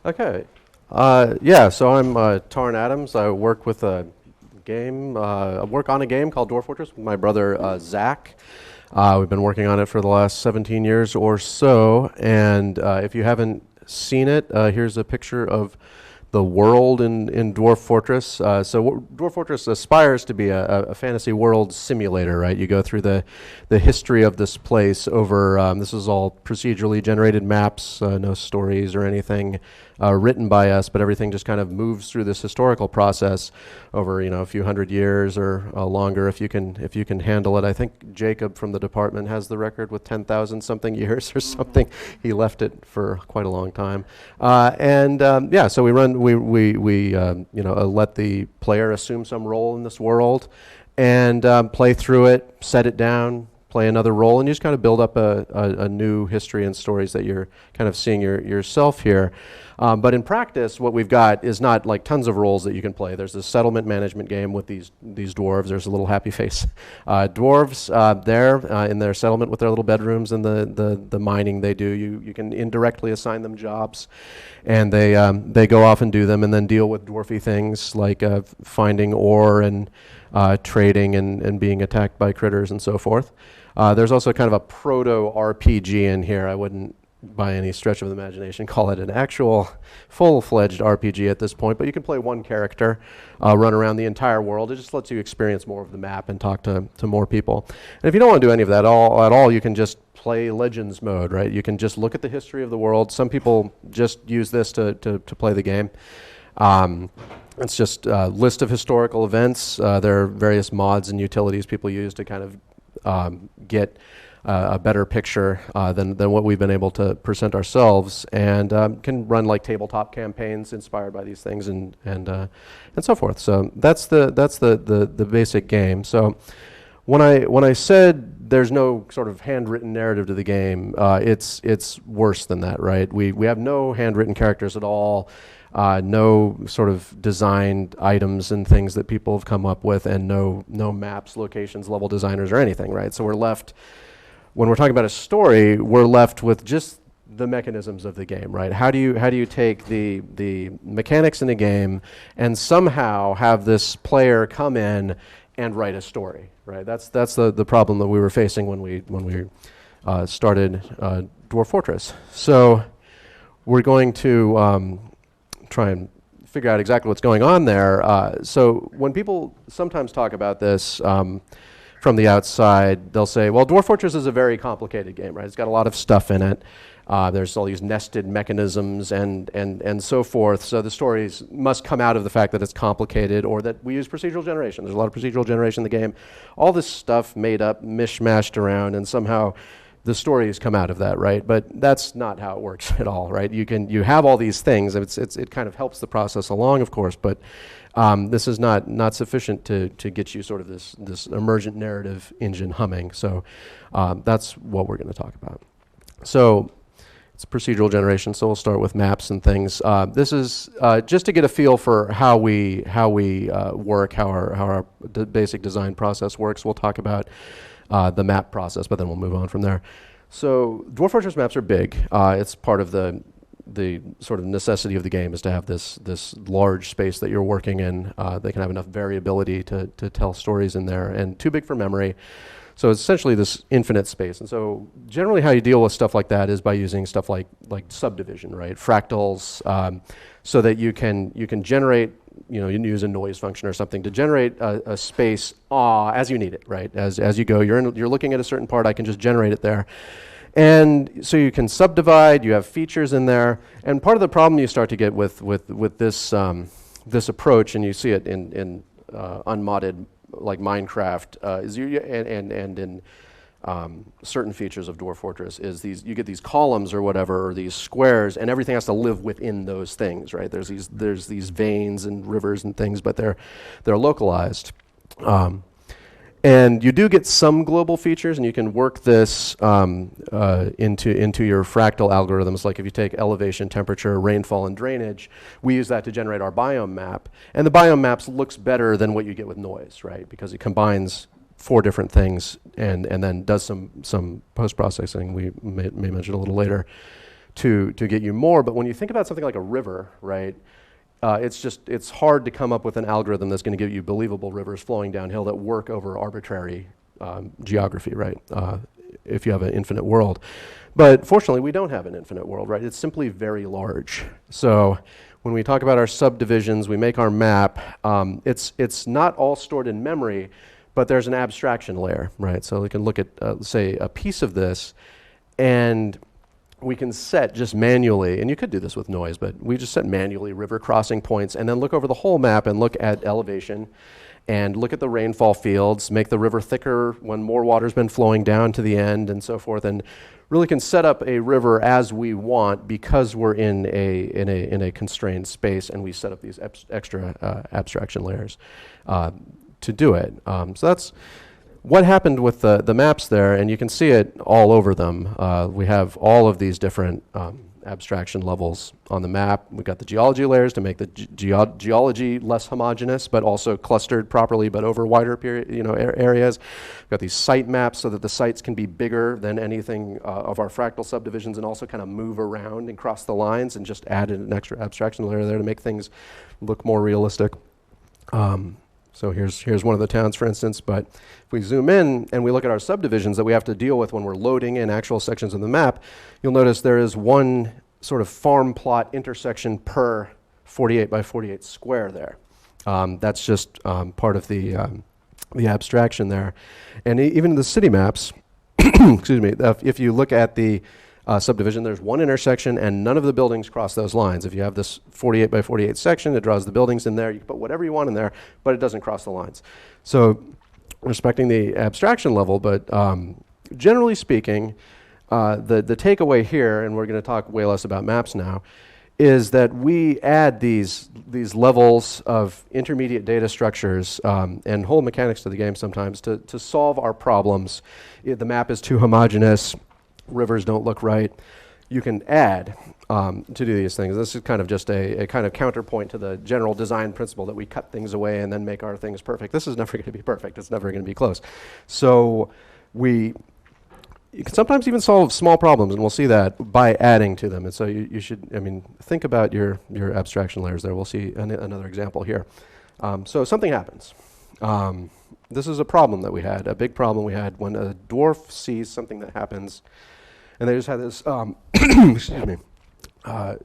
Okay. Yeah, so I'm Tarn Adams. I work with a game, I work on a game called Dwarf Fortress with my brother Zach. We've been working on it for the last 17 years or so, and if you haven't seen it, here's a picture of the world in Dwarf Fortress. Dwarf Fortress aspires to be a fantasy world simulator, right? You go through the history of this place over, this is all procedurally generated maps, no stories or anything written by us, but everything just kind of moves through this historical process over, a few hundred years or longer if you can handle it. I think Jacob from the department has the record with 10,000 something years or something. He left it for quite a long time. So we let the player assume some role in this world and play through it, set it down, play another role, and you just kind of build up a new history and stories that you're kind of seeing yourself here. But in practice, what we've got is not like tons of roles that you can play. There's this settlement management game with these dwarves. There's a little happy face. Dwarves there in their settlement with their little bedrooms and the mining they do. You can indirectly assign them jobs, and they go off and do them, and then deal with dwarfy things like finding ore and trading and being attacked by critters and so forth. There's also kind of a proto-RPG in here. I wouldn't, by any stretch of the imagination, call it an actual full-fledged RPG at this point, but you can play one character, run around the entire world. It just lets you experience more of the map and talk to more people. And if you don't want to do any of that at all, you can just play Legends mode, right? You can just look at the history of the world. Some people just use this to play the game. It's just a list of historical events. There are various mods and utilities people use to kind of get a better picture than what we've been able to present ourselves, and can run like tabletop campaigns inspired by these things and so forth. So that's the basic game. So when I said there's no sort of handwritten narrative to the game, it's worse than that, right? We have no handwritten characters at all. No sort of designed items and things that people have come up with, and no maps, locations, level designers, or anything, right? So we're left, when we're talking about a story, we're left with just the mechanisms of the game, right? How do you take the mechanics in the game and somehow have this player come in and write a story, right? That's the problem that we were facing when we started Dwarf Fortress. So we're going to try and figure out exactly what's going on there. So when people sometimes talk about this from the outside, they'll say, well, Dwarf Fortress is a very complicated game, right? It's got a lot of stuff in it. There's all these nested mechanisms and so forth. So the stories must come out of the fact that it's complicated, or that we use procedural generation. There's a lot of procedural generation in the game. All this stuff made up, mishmashed around, and somehow the stories come out of that, right? But that's not how it works at all, right? You have all these things. It kind of helps the process along, of course, but this is not sufficient to get you sort of this emergent narrative engine humming. So that's what we're going to talk about. So it's procedural generation. So we'll start with maps and things. This is just to get a feel for how we work, how our basic design process works. We'll talk about the map process, but then we'll move on from there. So Dwarf Fortress maps are big. It's part of the sort of necessity of the game is to have this large space that you're working in. They can have enough variability to tell stories in there, and too big for memory. So it's essentially this infinite space. And so generally how you deal with stuff like that is by using stuff like subdivision, right? Fractals, so that you can generate, you can use a noise function or something to generate a space as you need it, right? As you go, you're looking at a certain part, I can just generate it there. And so you can subdivide, you have features in there, and part of the problem you start to get with this approach, and you see it in unmodded like Minecraft, is in certain features of Dwarf Fortress, is you get these columns or whatever, or these squares, and everything has to live within those things, right? There's these veins and rivers and things, but they're localized. And you do get some global features, and you can work this into your fractal algorithms. Like if you take elevation, temperature, rainfall, and drainage, we use that to generate our biome map. And the biome maps looks better than what you get with noise, right? Because it combines 4 different things and then does some post-processing we may mention a little later to get you more. But when you think about something like a river, right, it's hard to come up with an algorithm that's going to give you believable rivers flowing downhill that work over arbitrary geography, right, if you have an infinite world. But fortunately, we don't have an infinite world, right? It's simply very large. So when we talk about our subdivisions, we make our map, it's not all stored in memory, but there's an abstraction layer, right? So we can look at, say, a piece of this, and we can set just manually, and you could do this with noise, but we just set manually river crossing points, and then look over the whole map and look at elevation, and look at the rainfall fields, make the river thicker when more water's been flowing down to the end, and so forth, and really can set up a river as we want because we're in a constrained space, and we set up these extra abstraction layers to do it. So that's what happened with the maps there, and you can see it all over them. We have all of these different abstraction levels on the map. We've got the geology layers to make the geology less homogeneous, but also clustered properly, but over wider areas. We've got these site maps so that the sites can be bigger than anything of our fractal subdivisions, and also kind of move around and cross the lines, and just added an extra abstraction layer there to make things look more realistic. So here's one of the towns, for instance, but if we zoom in and we look at our subdivisions that we have to deal with when we're loading in actual sections of the map, you'll notice there is one sort of farm plot intersection per 48 by 48 square there. That's just part of the abstraction there. And even the city maps, excuse me, if you look at the subdivision, there's one intersection and none of the buildings cross those lines. If you have this 48 by 48 section, it draws the buildings in there. You can put whatever you want in there, but it doesn't cross the lines. So respecting the abstraction level, but generally speaking, the takeaway here, and we're going to talk way less about maps now, is that we add these levels of intermediate data structures and whole mechanics to the game sometimes to solve our problems. The map is too homogeneous. Rivers don't look right. You can add to do these things. This is kind of just a kind of counterpoint to the general design principle that we cut things away and then make our things perfect. This is never going to be perfect. It's never going to be close. So you can sometimes even solve small problems, and we'll see that by adding to them. And so you should, think about your abstraction layers there. We'll see another example here. So something happens. This is a problem that we had, a big problem we had when a dwarf sees something that happens. And they just had this, excuse me, I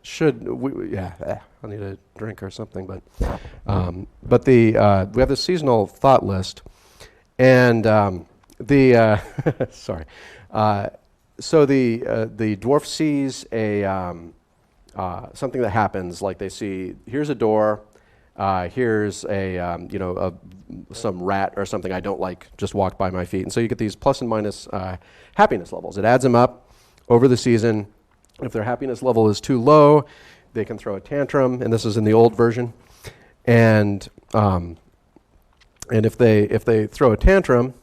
need a drink or something, but we have this seasonal thought list, and sorry. So the dwarf sees something that happens, like they see, here's a door, here's some rat or something I don't like just walked by my feet. And so you get these plus and minus happiness levels. It adds them up over the season. If their happiness level is too low, they can throw a tantrum, and this is in the old version. And if they throw a tantrum,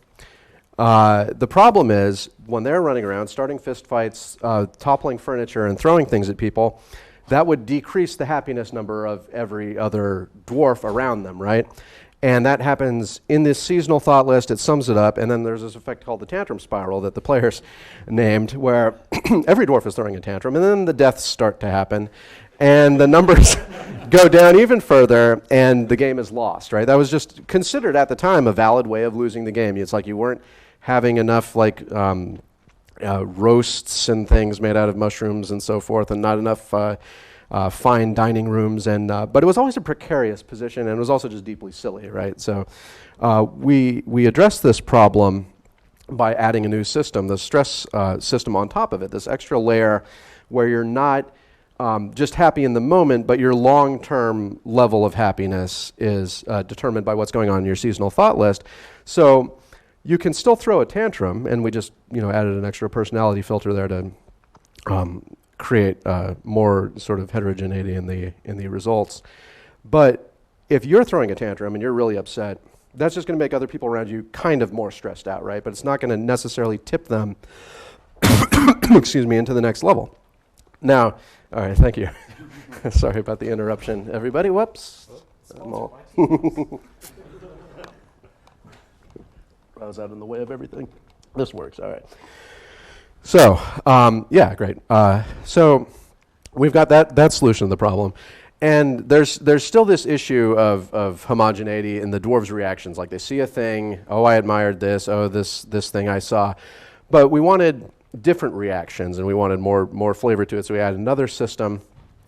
the problem is when they're running around, starting fist fights, toppling furniture, and throwing things at people, that would decrease the happiness number of every other dwarf around them, right? And that happens in this seasonal thought list. It sums it up, and then there's this effect called the tantrum spiral that the players named, where every dwarf is throwing a tantrum, and then the deaths start to happen, and the numbers go down even further, and the game is lost, right? That was just considered at the time a valid way of losing the game. It's like you weren't having enough roasts and things made out of mushrooms and so forth, and not enough fine dining rooms, but it was always a precarious position, and it was also just deeply silly, right? So we addressed this problem by adding a new system, the stress system on top of it, this extra layer where you're not just happy in the moment, but your long-term level of happiness is determined by what's going on in your seasonal thought list. So you can still throw a tantrum, and we just added an extra personality filter there to create more sort of heterogeneity in the results. But if you're throwing a tantrum and you're really upset, that's just going to make other people around you kind of more stressed out, right? But it's not going to necessarily tip them, excuse me, into the next level. Now, all right, thank you. Sorry about the interruption, everybody. Whoops. I was out in the way of everything. This works, all right. So, yeah, great. So we've got that solution to the problem. And there's still this issue of homogeneity in the dwarves' reactions. Like they see a thing, oh, I admired this, oh, this thing I saw. But we wanted different reactions, and we wanted more flavor to it. So we added another system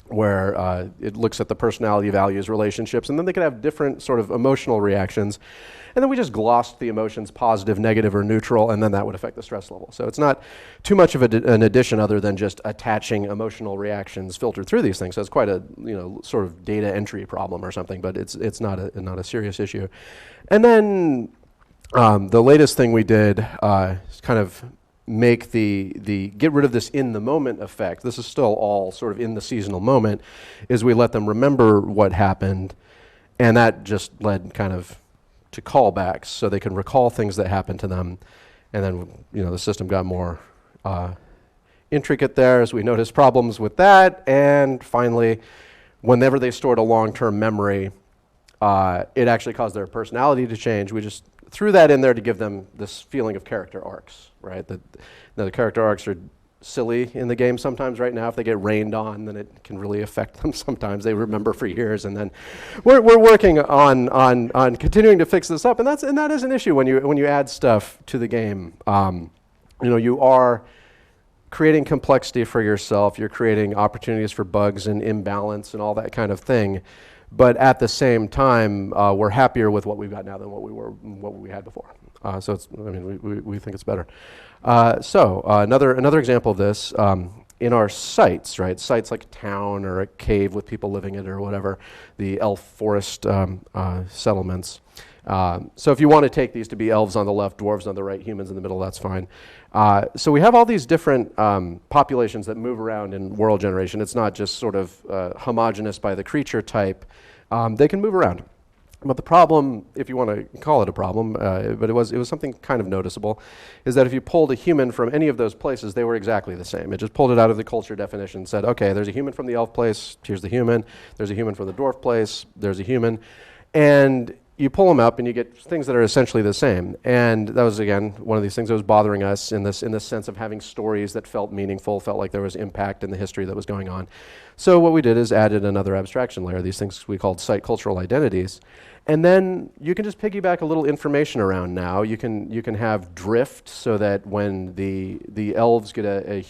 where it looks at the personality values relationships, and then they could have different sort of emotional reactions. And then we just glossed the emotions positive, negative, or neutral, and then that would affect the stress level. So it's not too much of an addition other than just attaching emotional reactions filtered through these things. So it's quite a sort of data entry problem or something, but it's not a serious issue. And then the latest thing we did is kind of make the get rid of this in the moment effect. This is still all sort of in the seasonal moment, is we let them remember what happened, and that just led kind of to callbacks, so they can recall things that happened to them. And then the system got more intricate there as we noticed problems with that. And finally, whenever they stored a long-term memory, it actually caused their personality to change. We just threw that in there to give them this feeling of character arcs, right? The character arcs are silly in the game sometimes right now. If they get rained on, then it can really affect them sometimes. They remember for years, and then we're working on continuing to fix this up, and that is an issue when you add stuff to the game. You are creating complexity for yourself. You're creating opportunities for bugs and imbalance and all that kind of thing. But at the same time, we're happier with what we've got now than what we had before. So we think it's better. Another example of this in our sites, right? Sites like a town or a cave with people living in it or whatever, the elf forest settlements. So if you want to take these to be elves on the left, dwarves on the right, humans in the middle, that's fine. So we have all these different populations that move around in world generation. It's not just sort of homogeneous by the creature type. They can move around. But the problem, if you want to call it a problem, but it was something kind of noticeable, is that if you pulled a human from any of those places, they were exactly the same. It just pulled it out of the culture definition and said, okay, there's a human from the elf place, here's the human. There's a human from the dwarf place, there's a human. And you pull them up and you get things that are essentially the same. And that was, again, one of these things that was bothering us in this sense of having stories that felt meaningful, felt like there was impact in the history that was going on. So what we did is added another abstraction layer, these things we called site cultural identities. And then you can just piggyback a little information around now. You can have drift, so that when the elves get a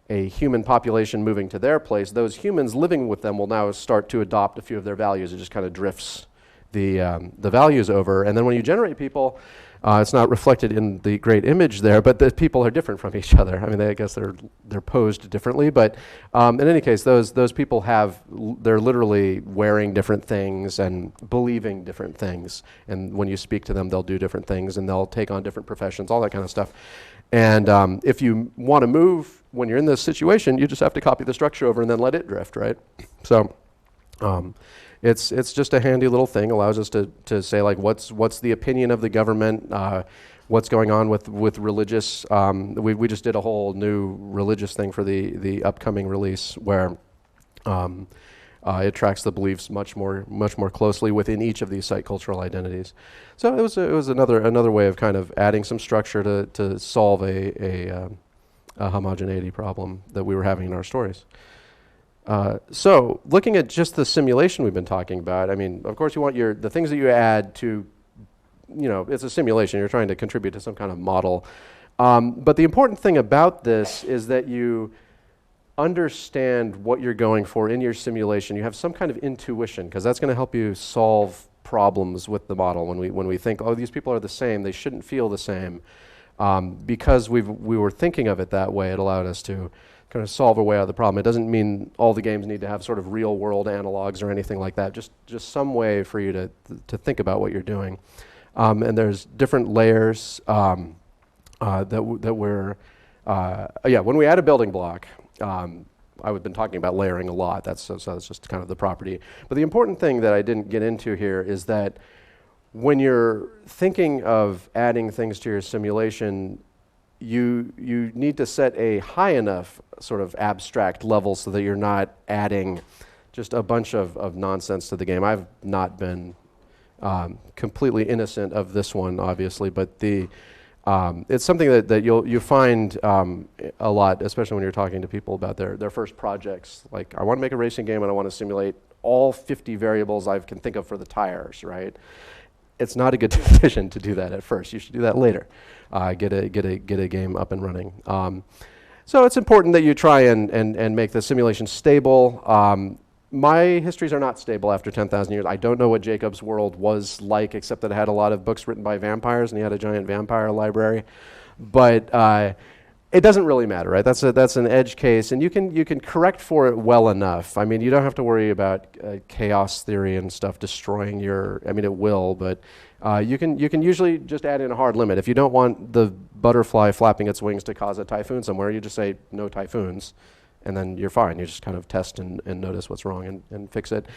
human population moving to their place, those humans living with them will now start to adopt a few of their values. It just kind of drifts the values over. And then when you generate people, it's not reflected in the great image there, but the people are different from each other. I mean, I guess they're posed differently, but in any case, those people they're literally wearing different things and believing different things. And when you speak to them, they'll do different things, and they'll take on different professions, all that kind of stuff. And if you want to move when you're in this situation, you just have to copy the structure over and then let it drift, right? So it's just a handy little thing. Allows us to say, like, what's the opinion of the government, what's going on with religious. We just did a whole new religious thing for the upcoming release where it tracks the beliefs much more closely within each of these site cultural identities. So it was another way of kind of adding some structure to solve a homogeneity problem that we were having in our stories. So looking at just the simulation we've been talking about, I mean, of course you want the things that you add to, it's a simulation, you're trying to contribute to some kind of model. But the important thing about this is that you understand what you're going for in your simulation. You have some kind of intuition, because that's going to help you solve problems with the model. When we think, oh, these people are the same, they shouldn't feel the same. Because we were thinking of it that way, it allowed us to kind of solve a way out of the problem. It doesn't mean all the games need to have sort of real world analogs or anything like that. Just some way for you to think about what you're doing. And there's different layers that we're when we add a building block. I've been talking about layering a lot. That's just kind of the property. But the important thing that I didn't get into here is that when you're thinking of adding things to your simulation, you need to set a high enough sort of abstract level so that you're not adding just a bunch of nonsense to the game. I've not been completely innocent of this one, obviously, but It's something that you find a lot, especially when you're talking to people about their first projects. Like, I want to make a racing game and I want to simulate all 50 variables I can think of for the tires, right? It's not a good decision to do that at first. You should do that later. Get a game up and running. So it's important that you try and make the simulation stable. My histories are not stable after 10,000 years. I don't know what Jacob's world was like, except that it had a lot of books written by vampires, and he had a giant vampire library. But it doesn't really matter, right? That's an edge case, and you can correct for it well enough. I mean, you don't have to worry about chaos theory and stuff destroying your. I mean, it will, but you can usually just add in a hard limit. If you don't want the butterfly flapping its wings to cause a typhoon somewhere, you just say no typhoons, and then you're fine. You just kind of test and notice what's wrong and fix it.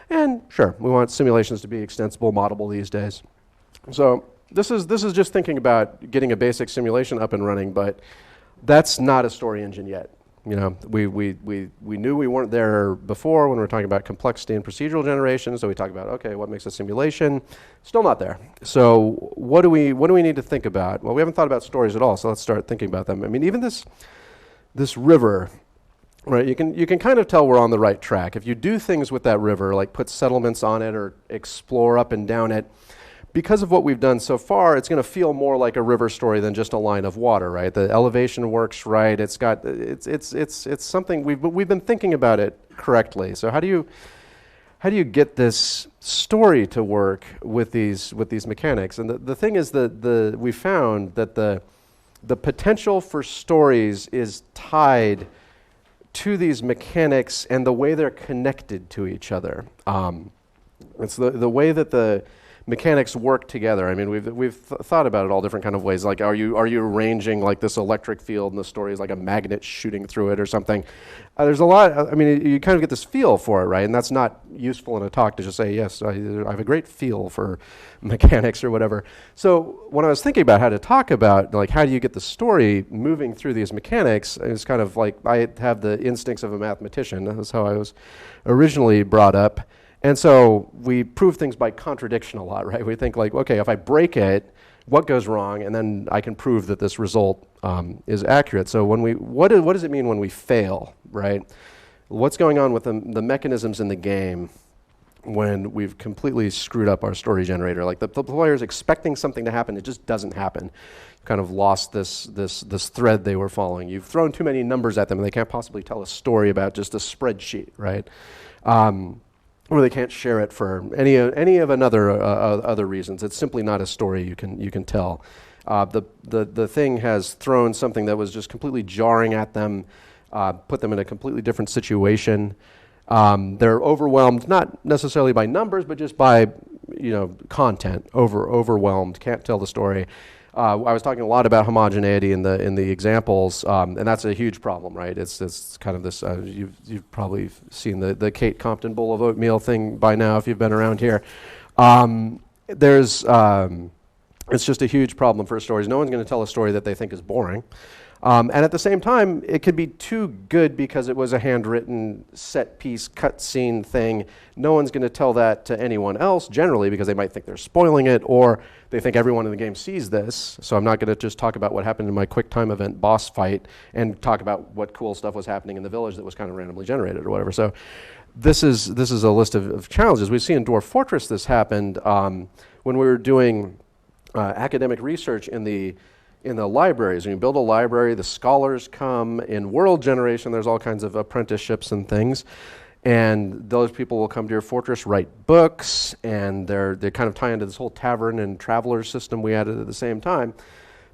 And sure, we want simulations to be extensible, modelable these days. So this is just thinking about getting a basic simulation up and running, but that's not a story engine yet. You know, we knew we weren't there before when we were talking about complexity and procedural generation. So we talked about, okay, what makes a simulation? Still not there. So what do we need to think about? Well, we haven't thought about stories at all. So let's start thinking about them. I mean, even this river, right? You can kind of tell we're on the right track if you do things with that river, like put settlements on it or explore up and down it. Because of what we've done so far, it's going to feel more like a river story than just a line of water, right? The elevation works right. It's something we've been thinking about it correctly. So how do you get this story to work with these mechanics? And the thing is that we found that the potential for stories is tied to these mechanics and the way they're connected to each other. It's the way that the mechanics work together. I mean, we've thought about it all different kind of ways. Like, are you arranging like this electric field, and the story is like a magnet shooting through it or something? There's a lot. I mean, you kind of get this feel for it, right? And that's not useful in a talk to just say, yes, I have a great feel for mechanics or whatever. So when I was thinking about how to talk about, like, how do you get the story moving through these mechanics, it's kind of like I have the instincts of a mathematician. That's how I was originally brought up. And so we prove things by contradiction a lot, right? We think like, okay, if I break it, what goes wrong? And then I can prove that this result is accurate. So what does it mean when we fail, right? What's going on with the mechanisms in the game when we've completely screwed up our story generator? Like the player's expecting something to happen, it just doesn't happen. You've kind of lost this thread they were following. You've thrown too many numbers at them and they can't possibly tell a story about just a spreadsheet, right? Or they can't share it for any of other reasons. It's simply not a story you can tell. The thing has thrown something that was just completely jarring at them, put them in a completely different situation. They're overwhelmed, not necessarily by numbers, but just by content. Overwhelmed, can't tell the story. I was talking a lot about homogeneity in the examples, and that's a huge problem, right? It's kind of this. You've probably seen the Kate Compton bowl of oatmeal thing by now if you've been around here. It's just a huge problem for stories. No one's going to tell a story that they think is boring. And at the same time, it could be too good because it was a handwritten set piece cutscene thing. No one's going to tell that to anyone else generally because they might think they're spoiling it, or they think everyone in the game sees this. So I'm not going to just talk about what happened in my quick time event boss fight and talk about what cool stuff was happening in the village that was kind of randomly generated or whatever. So this is a list of challenges. We see in Dwarf Fortress this happened when we were doing academic research in the libraries. When you build a library, the scholars come. In world generation, there's all kinds of apprenticeships and things. And those people will come to your fortress, write books, and they kind of tie into this whole tavern and traveler system we added at the same time.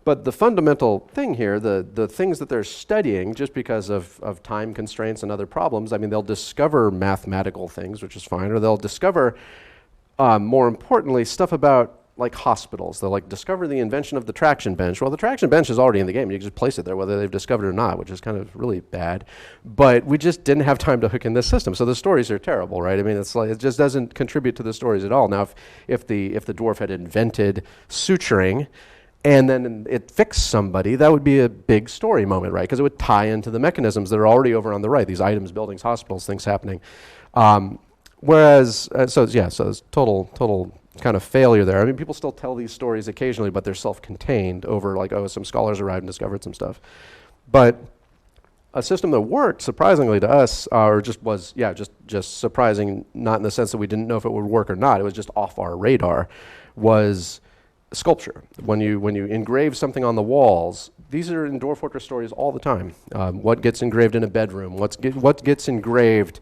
But the fundamental thing here, the things that they're studying, just because of time constraints and other problems, I mean, they'll discover mathematical things, which is fine, or they'll discover, more importantly, stuff about like hospitals. They'll like discover the invention of the traction bench. Well, the traction bench is already in the game. You can just place it there whether they've discovered it or not, which is kind of really bad. But we just didn't have time to hook in this system. So the stories are terrible, right? I mean, it's like it just doesn't contribute to the stories at all. Now, if the dwarf had invented suturing and then it fixed somebody, that would be a big story moment, right? Because it would tie into the mechanisms that are already over on the right, these items, buildings, hospitals, things happening. So it's total kind of failure there. I mean, people still tell these stories occasionally, but they're self-contained over like, oh, some scholars arrived and discovered some stuff. But a system that worked surprisingly to us, or just was, just surprising, not in the sense that we didn't know if it would work or not, it was just off our radar, was sculpture. When you engrave something on the walls, these are in Dwarf Fortress stories all the time. What gets engraved in a bedroom, what gets engraved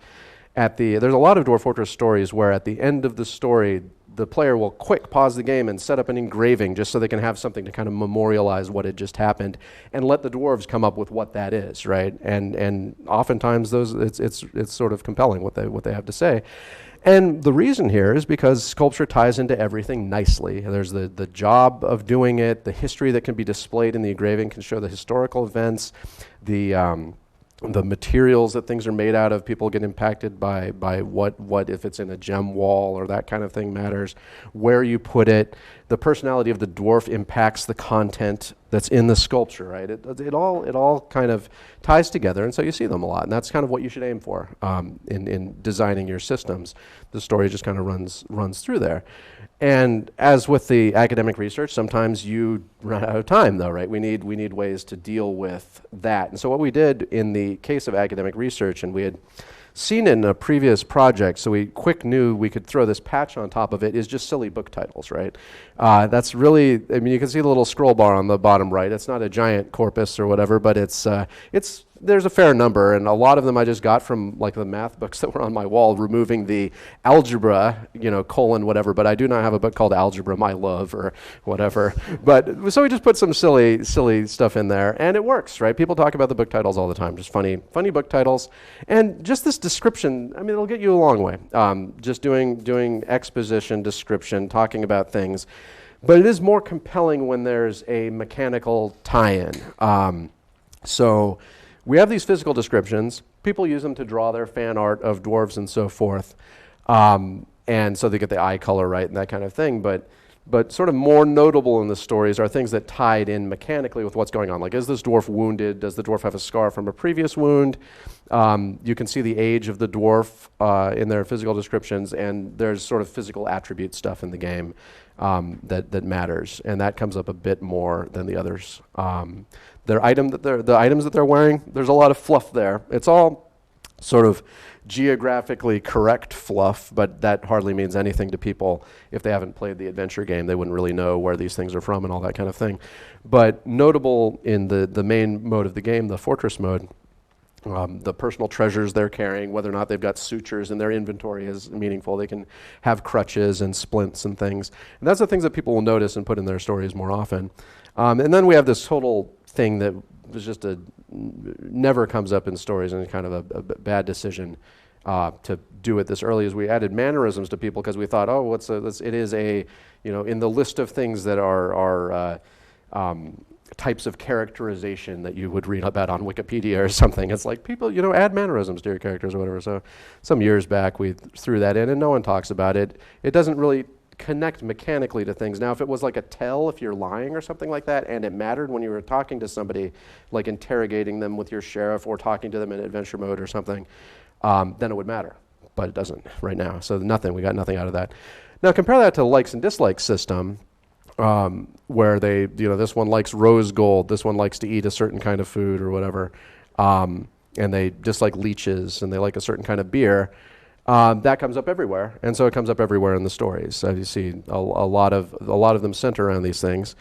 at the, there's a lot of Dwarf Fortress stories where at the end of the story, the player will quick pause the game and set up an engraving just so they can have something to kind of memorialize what had just happened and let the dwarves come up with what that is, right? And oftentimes those it's sort of compelling what they have to say. And the reason here is because sculpture ties into everything nicely. There's the job of doing it, the history that can be displayed in the engraving can show the historical events, the materials that things are made out of. People get impacted by what if it's in a gem wall or that kind of thing matters. Where you put it, the personality of the dwarf impacts the content that's in the sculpture, right? It all kind of ties together, and so you see them a lot, and that's kind of what you should aim for in designing your systems. The story just kind of runs through there. And as with the academic research, sometimes you run out of time though, right? We need ways to deal with that. And so what we did in the case of academic research, and we had seen it in a previous project, so we knew we could throw this patch on top of it, is just silly book titles, right? That's really, I mean, you can see the little scroll bar on the bottom right. It's not a giant corpus or whatever, but it's there's a fair number, and a lot of them I just got from like the math books that were on my wall, removing the algebra, colon whatever, but I do not have a book called Algebra, My Love, or whatever. But so we just put some silly stuff in there, and it works, right? People talk about the book titles all the time, just funny book titles. And just this description, I mean, it'll get you a long way. Just doing exposition, description, talking about things. But it is more compelling when there's a mechanical tie-in. So we have these physical descriptions. People use them to draw their fan art of dwarves and so forth. And so they get the eye color right and that kind of thing. But sort of more notable in the stories are things that tied in mechanically with what's going on. Like, is this dwarf wounded? Does the dwarf have a scar from a previous wound? You can see the age of the dwarf in their physical descriptions, and there's sort of physical attribute stuff in the game that matters, and that comes up a bit more than the others. The items that they're wearing, there's a lot of fluff there. It's all sort of geographically correct fluff, but that hardly means anything to people if they haven't played the adventure game. They wouldn't really know where these things are from and all that kind of thing. But notable in the main mode of the game, the fortress mode, the personal treasures they're carrying, whether or not they've got sutures in their inventory is meaningful. They can have crutches and splints and things. And that's the things that people will notice and put in their stories more often. And then we have this total thing that was just never comes up in stories, and kind of a bad decision to do it this early, is we added mannerisms to people because we thought, oh, it is in the list of things that are types of characterization that you would read about on Wikipedia or something. It's like, people, add mannerisms to your characters or whatever. So some years back we threw that in, and no one talks about it. It doesn't really connect mechanically to things. Now, if it was like a tell, if you're lying or something like that, and it mattered when you were talking to somebody, like interrogating them with your sheriff or talking to them in adventure mode or something, then it would matter. But it doesn't right now. So we got nothing out of that. Now compare that to the likes and dislikes system, where they, this one likes rose gold, this one likes to eat a certain kind of food or whatever, and they dislike leeches, and they like a certain kind of beer. That comes up everywhere, and so it comes up everywhere in the stories. So you see a lot of them center around these things.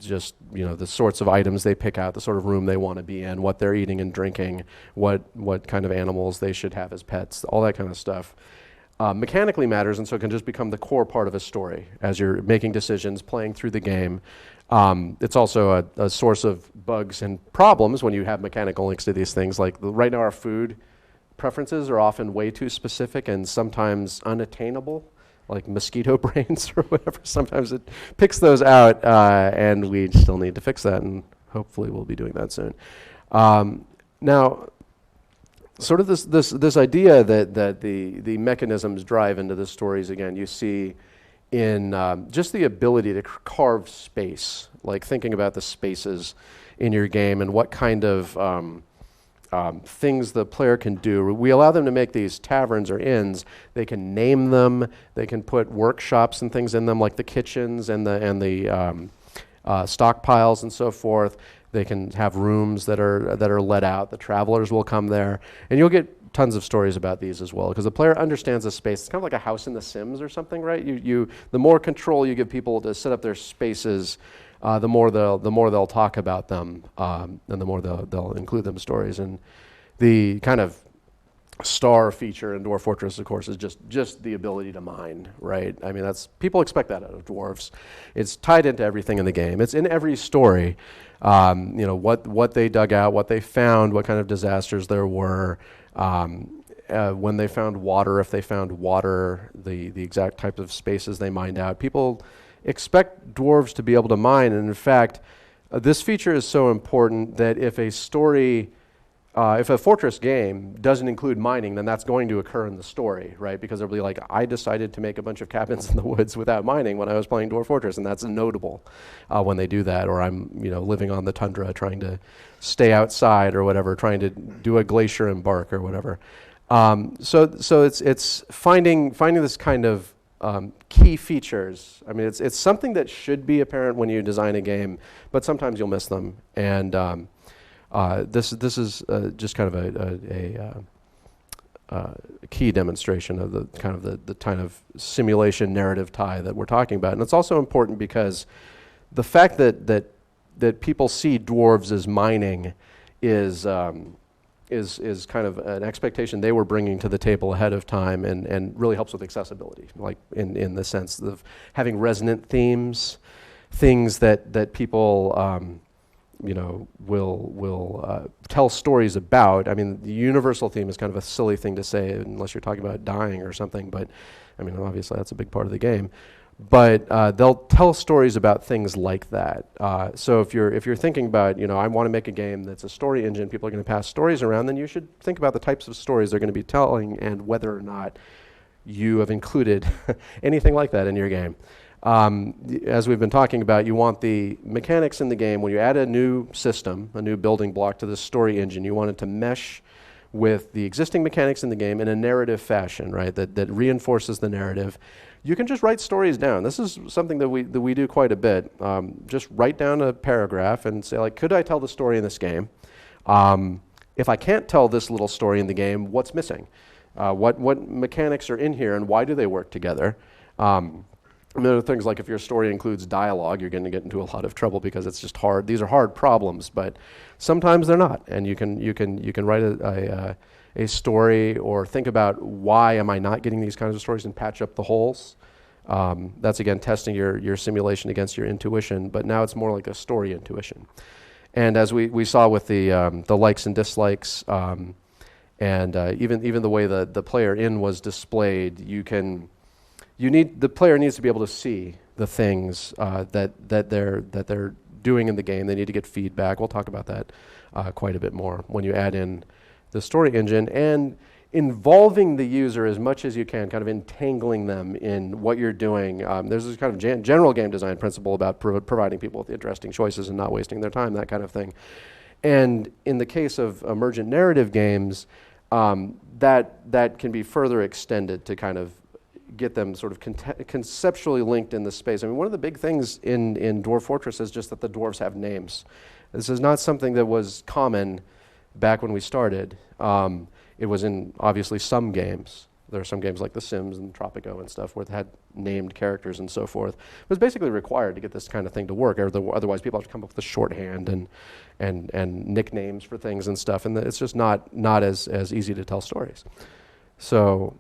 Just the sorts of items they pick out, the sort of room they want to be in, what they're eating and drinking, what kind of animals they should have as pets, all that kind of stuff. Mechanically matters, and so it can just become the core part of a story as you're making decisions, playing through the game. It's also a source of bugs and problems when you have mechanical links to these things. Like right now, our food preferences are often way too specific and sometimes unattainable, like mosquito brains or whatever. Sometimes it picks those out, and we still need to fix that, and hopefully we'll be doing that soon. Now, sort of this idea that the mechanisms drive into the stories, again, you see in just the ability to carve space, like thinking about the spaces in your game and what kind of things the player can do. We allow them to make these taverns or inns. They can name them. They can put workshops and things in them, like the kitchens and the stockpiles and so forth. They can have rooms that are let out. The travelers will come there, and you'll get tons of stories about these as well, because the player understands the space. It's kind of like a house in The Sims or something, right? The more control you give people to set up their spaces, the more they'll talk about them, and the more they'll include them in stories. And the kind of star feature in Dwarf Fortress, of course, is just the ability to mine, right? I mean, people expect that out of dwarves. It's tied into everything in the game. It's in every story. What they dug out, what they found, what kind of disasters there were, when they found water, if they found water, the exact type of spaces they mined out. People expect dwarves to be able to mine, and in fact, this feature is so important that if a fortress game doesn't include mining, then that's going to occur in the story, right? Because it'll be like, I decided to make a bunch of cabins in the woods without mining when I was playing Dwarf Fortress, and that's notable when they do that. Or I'm, living on the tundra trying to stay outside or whatever, trying to do a glacier embark or whatever. So it's finding this kind of key features. I mean, it's something that should be apparent when you design a game, but sometimes you'll miss them. And this is just kind of a key demonstration of the kind of simulation narrative tie that we're talking about. And it's also important because the fact that people see dwarves as mining is kind of an expectation they were bringing to the table ahead of time, and really helps with accessibility, like in the sense of having resonant themes, things that people will tell stories about. I mean, the universal theme is kind of a silly thing to say unless you're talking about dying or something, but I mean, obviously that's a big part of the game. But they'll tell stories about things like that. So if you're thinking about, I want to make a game that's a story engine, people are going to pass stories around, then you should think about the types of stories they're going to be telling and whether or not you have included anything like that in your game. As we've been talking about, you want the mechanics in the game. When you add a new system, a new building block to the story engine, you want it to mesh with the existing mechanics in the game in a narrative fashion, right? That reinforces the narrative. You can just write stories down. This is something that we do quite a bit. Just write down a paragraph and say, like, could I tell the story in this game? If I can't tell this little story in the game, what's missing? What mechanics are in here, and why do they work together? There are things like if your story includes dialogue, you're going to get into a lot of trouble because it's just hard. These are hard problems, but sometimes they're not. And you can write a story or think about why am I not getting these kinds of stories and patch up the holes. That's again testing your simulation against your intuition, but now it's more like a story intuition. And as we saw with the likes and dislikes, and even the way the player in was displayed, the player needs to be able to see the things that they're doing in the game. They need to get feedback. We'll talk about that quite a bit more when you add in the story engine, and involving the user as much as you can, kind of entangling them in what you're doing. There's this kind of general game design principle about providing people with interesting choices and not wasting their time, that kind of thing. And in the case of emergent narrative games, that can be further extended to kind of get them sort of conceptually linked in the space. I mean, one of the big things in Dwarf Fortress is just that the dwarves have names. This is not something that was common back when we started. It was in, obviously, some games. There are some games like The Sims and Tropico and stuff where it had named characters and so forth. It was basically required to get this kind of thing to work. Otherwise, people have to come up with a shorthand and nicknames for things and stuff. And it's just not as easy to tell stories. So,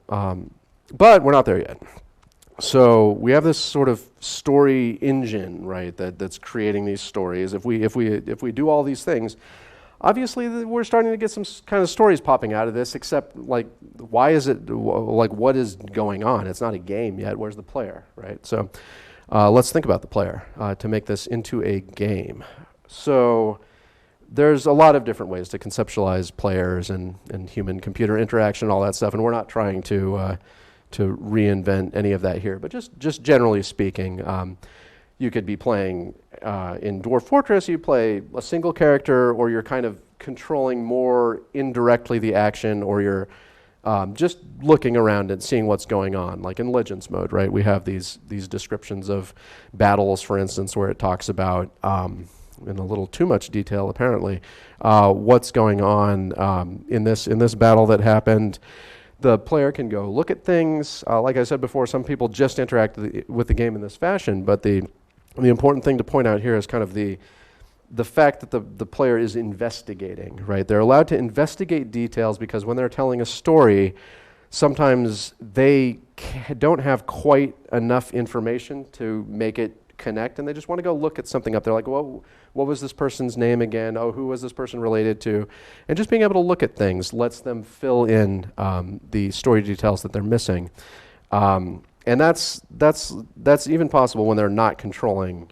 but we're not there yet. So we have this sort of story engine, right, that's creating these stories. If we do all these things, obviously we're starting to get some kind of stories popping out of this, except like, why is it, like, what is going on? It's not a game yet. Where's the player, right? So let's think about the player to make this into a game. So there's a lot of different ways to conceptualize players and human computer interaction and all that stuff, and we're not trying to reinvent any of that here, but just generally speaking, you could be playing in Dwarf Fortress, you play a single character, or you're kind of controlling more indirectly the action, or you're just looking around and seeing what's going on. Like in Legends mode, right? We have these descriptions of battles, for instance, where it talks about, in a little too much detail apparently, what's going on in this battle that happened. The player can go look at things. Like I said before, some people just interact with the game in this fashion, but the important thing to point out here is kind of the fact that the player is investigating, right? They're allowed to investigate details because when they're telling a story, sometimes they don't have quite enough information to make it connect, and they just want to go look at something up. They're like, well, what was this person's name again? Oh, who was this person related to? And just being able to look at things lets them fill in the story details that they're missing. And that's even possible when they're not controlling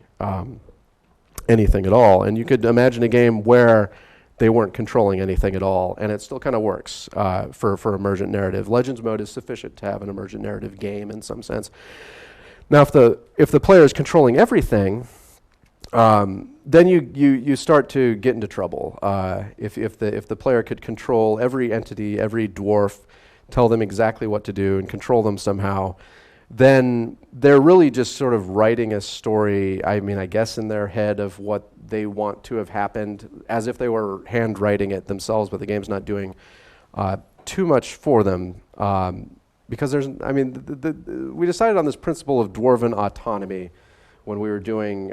anything at all. And you could imagine a game where they weren't controlling anything at all, and it still kind of works for emergent narrative. Legends mode is sufficient to have an emergent narrative game in some sense. Now, if the player is controlling everything, then you start to get into trouble. If the player could control every entity, every dwarf, tell them exactly what to do and control them somehow, then they're really just sort of writing a story, I mean, I guess in their head of what they want to have happened, as if they were handwriting it themselves, but the game's not doing too much for them. Because we decided on this principle of Dwarven autonomy when we were doing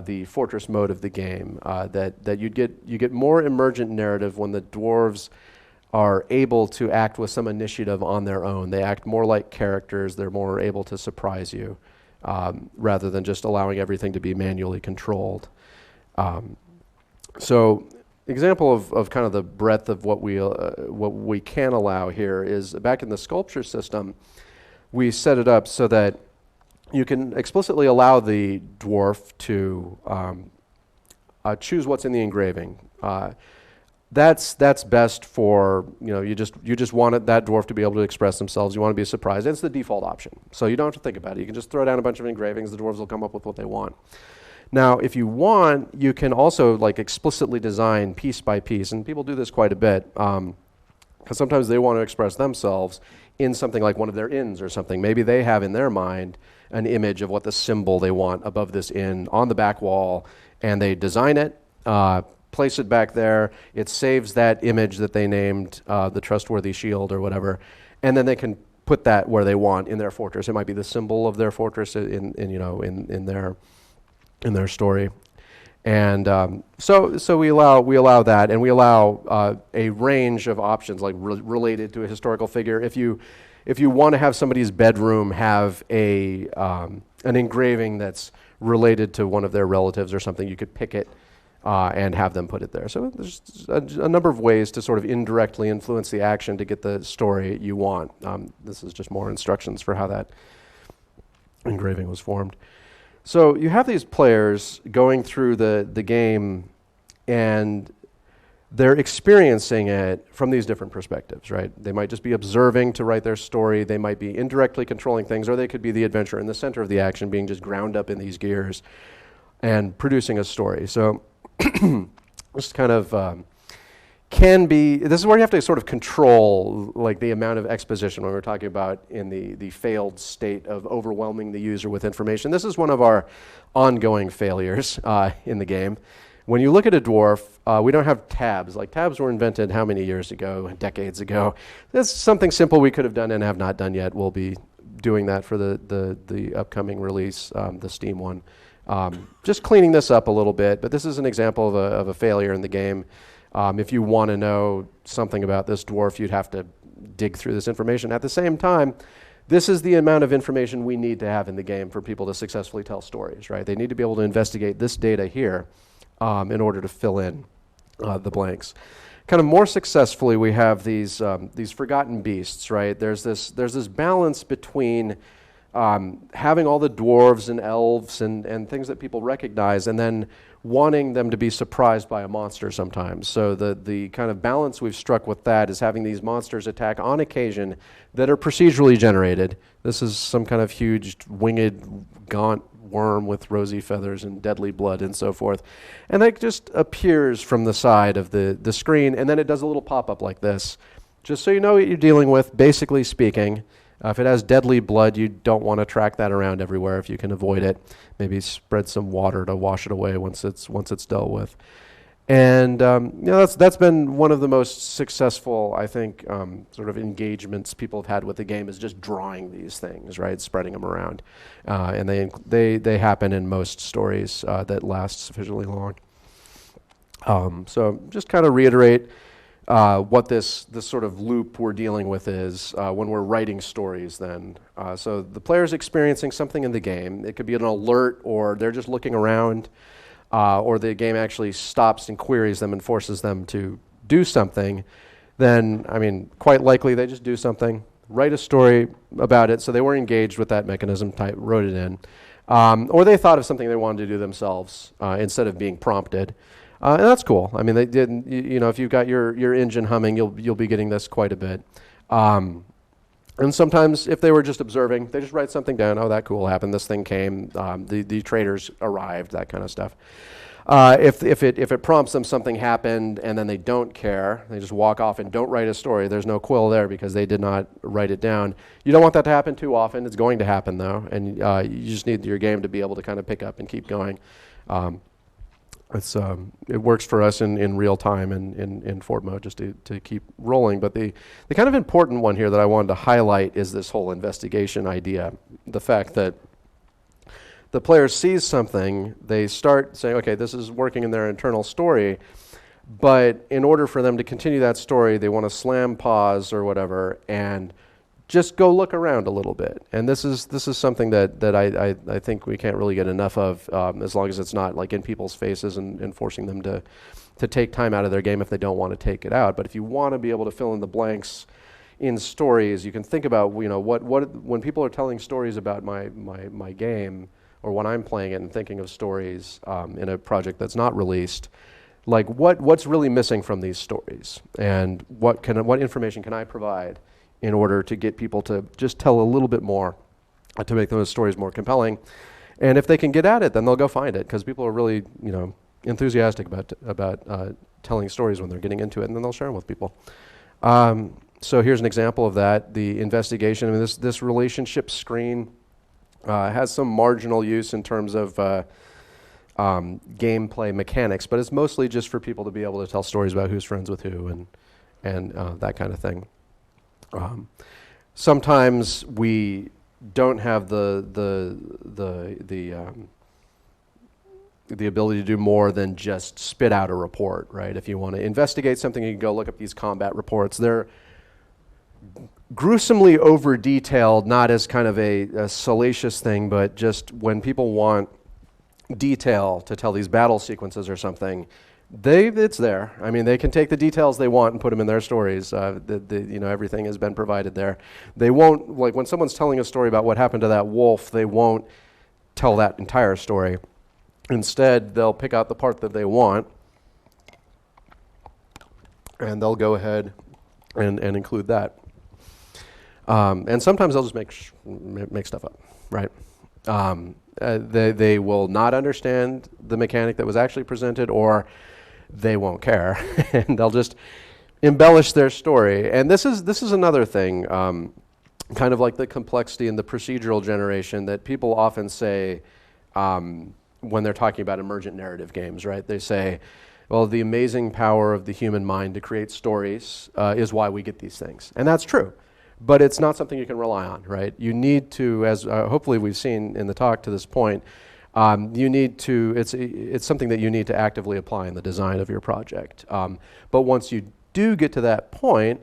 the fortress mode of the game, that you get more emergent narrative when the dwarves are able to act with some initiative on their own. They act more like characters. They're more able to surprise you rather than just allowing everything to be manually controlled. So example of kind of the breadth of what we can allow here is back in the sculpture system, we set it up so that you can explicitly allow the dwarf to choose what's in the engraving. That's best for, you just want that dwarf to be able to express themselves. You want to be surprised. It's the default option. So you don't have to think about it. You can just throw down a bunch of engravings. The dwarves will come up with what they want. Now, if you want, you can also explicitly design piece by piece, and people do this quite a bit, because sometimes they want to express themselves in something like one of their inns or something. Maybe they have in their mind an image of what the symbol they want above this inn on the back wall, and they design it, place it back there. It saves that image that they named the trustworthy shield or whatever, and then they can put that where they want in their fortress. It might be the symbol of their fortress in their story. And so we allow that, and we allow a range of options related to a historical figure. If you want to have somebody's bedroom have an engraving that's related to one of their relatives or something, you could pick it and have them put it there. So there's a number of ways to sort of indirectly influence the action to get the story you want. This is just more instructions for how that engraving was formed. So you have these players going through the game, and they're experiencing it from these different perspectives, right? They might just be observing to write their story. They might be indirectly controlling things, or they could be the adventurer in the center of the action, being just ground up in these gears and producing a story. So this kind of this is where you have to sort of control the amount of exposition when we're talking about in the failed state of overwhelming the user with information. This is one of our ongoing failures in the game. When you look at a dwarf, we don't have tabs. Tabs were invented how many years ago, decades ago. That's something simple we could have done and have not done yet. We'll be doing that for the upcoming release, the Steam one. Just cleaning this up a little bit, but this is an example of a failure in the game. If you want to know something about this dwarf, you'd have to dig through this information. At the same time, this is the amount of information we need to have in the game for people to successfully tell stories, right? They need to be able to investigate this data here in order to fill in the blanks. Kind of more successfully, we have these forgotten beasts, right? There's this balance between having all the dwarves and elves and things that people recognize, and then wanting them to be surprised by a monster sometimes. So the kind of balance we've struck with that is having these monsters attack on occasion that are procedurally generated. This is some kind of huge winged, gaunt, worm with rosy feathers and deadly blood and so forth. And that just appears from the side of the screen, and then it does a little pop-up like this. Just so you know what you're dealing with, basically speaking. If it has deadly blood, you don't want to track that around everywhere if you can avoid it. Maybe spread some water to wash it away once it's dealt with. And that's been one of the most successful, I think, sort of engagements people have had with the game, is just drawing these things, right, spreading them around, and they happen in most stories that last sufficiently long. So just kind of reiterate what this sort of loop we're dealing with is when we're writing stories. Then, so the player's experiencing something in the game. It could be an alert, or they're just looking around. Or the game actually stops and queries them and forces them to do something, then, I mean, quite likely they just do something, write a story about it, so they were engaged with that mechanism, wrote it in. Or they thought of something they wanted to do themselves instead of being prompted. And that's cool. I mean, they didn't, if you've got your engine humming, you'll be getting this quite a bit. And sometimes, if they were just observing, they just write something down. Oh, that cool happened. This thing came. The traders arrived. That kind of stuff. If it prompts them, something happened, and then they don't care, they just walk off and don't write a story. There's no quill there because they did not write it down. You don't want that to happen too often. It's going to happen though, and you just need your game to be able to kind of pick up and keep going. It works for us in real time and in Fort mode just to keep rolling. But the kind of important one here that I wanted to highlight is this whole investigation idea. The fact that the player sees something, they start saying, okay, this is working in their internal story, but in order for them to continue that story, they want to slam pause or whatever and just go look around a little bit. And this is something that I think we can't really get enough of, as long as it's not like in people's faces and forcing them to take time out of their game if they don't want to take it out. But if you want to be able to fill in the blanks in stories, you can think about what when people are telling stories about my game, or when I'm playing it and thinking of stories in a project that's not released, like what's really missing from these stories, and what information can I provide in order to get people to just tell a little bit more, to make those stories more compelling. And if they can get at it, then they'll go find it, because people are really enthusiastic about telling stories when they're getting into it, and then they'll share them with people. So here's an example of that, the investigation. I mean, this relationship screen has some marginal use in terms of gameplay mechanics, but it's mostly just for people to be able to tell stories about who's friends with who and that kind of thing. Sometimes we don't have the ability to do more than just spit out a report, right? If you want to investigate something, you can go look up these combat reports. They're gruesomely over-detailed, not as kind of a salacious thing, but just when people want detail to tell these battle sequences or something, it's there. I mean, they can take the details they want and put them in their stories. Everything has been provided there. They won't, like when someone's telling a story about what happened to that wolf, they won't tell that entire story. Instead, they'll pick out the part that they want, and they'll go ahead and include that. And sometimes they'll just make stuff up, right? They will not understand the mechanic that was actually presented, or they won't care, and they'll just embellish their story. And this is another thing, kind of like the complexity in the procedural generation that people often say when they're talking about emergent narrative games, right? They say, well, the amazing power of the human mind to create stories is why we get these things. And that's true. But it's not something you can rely on, right? You need to, as hopefully we've seen in the talk to this point, you need to, it's something that you need to actively apply in the design of your project. But once you do get to that point,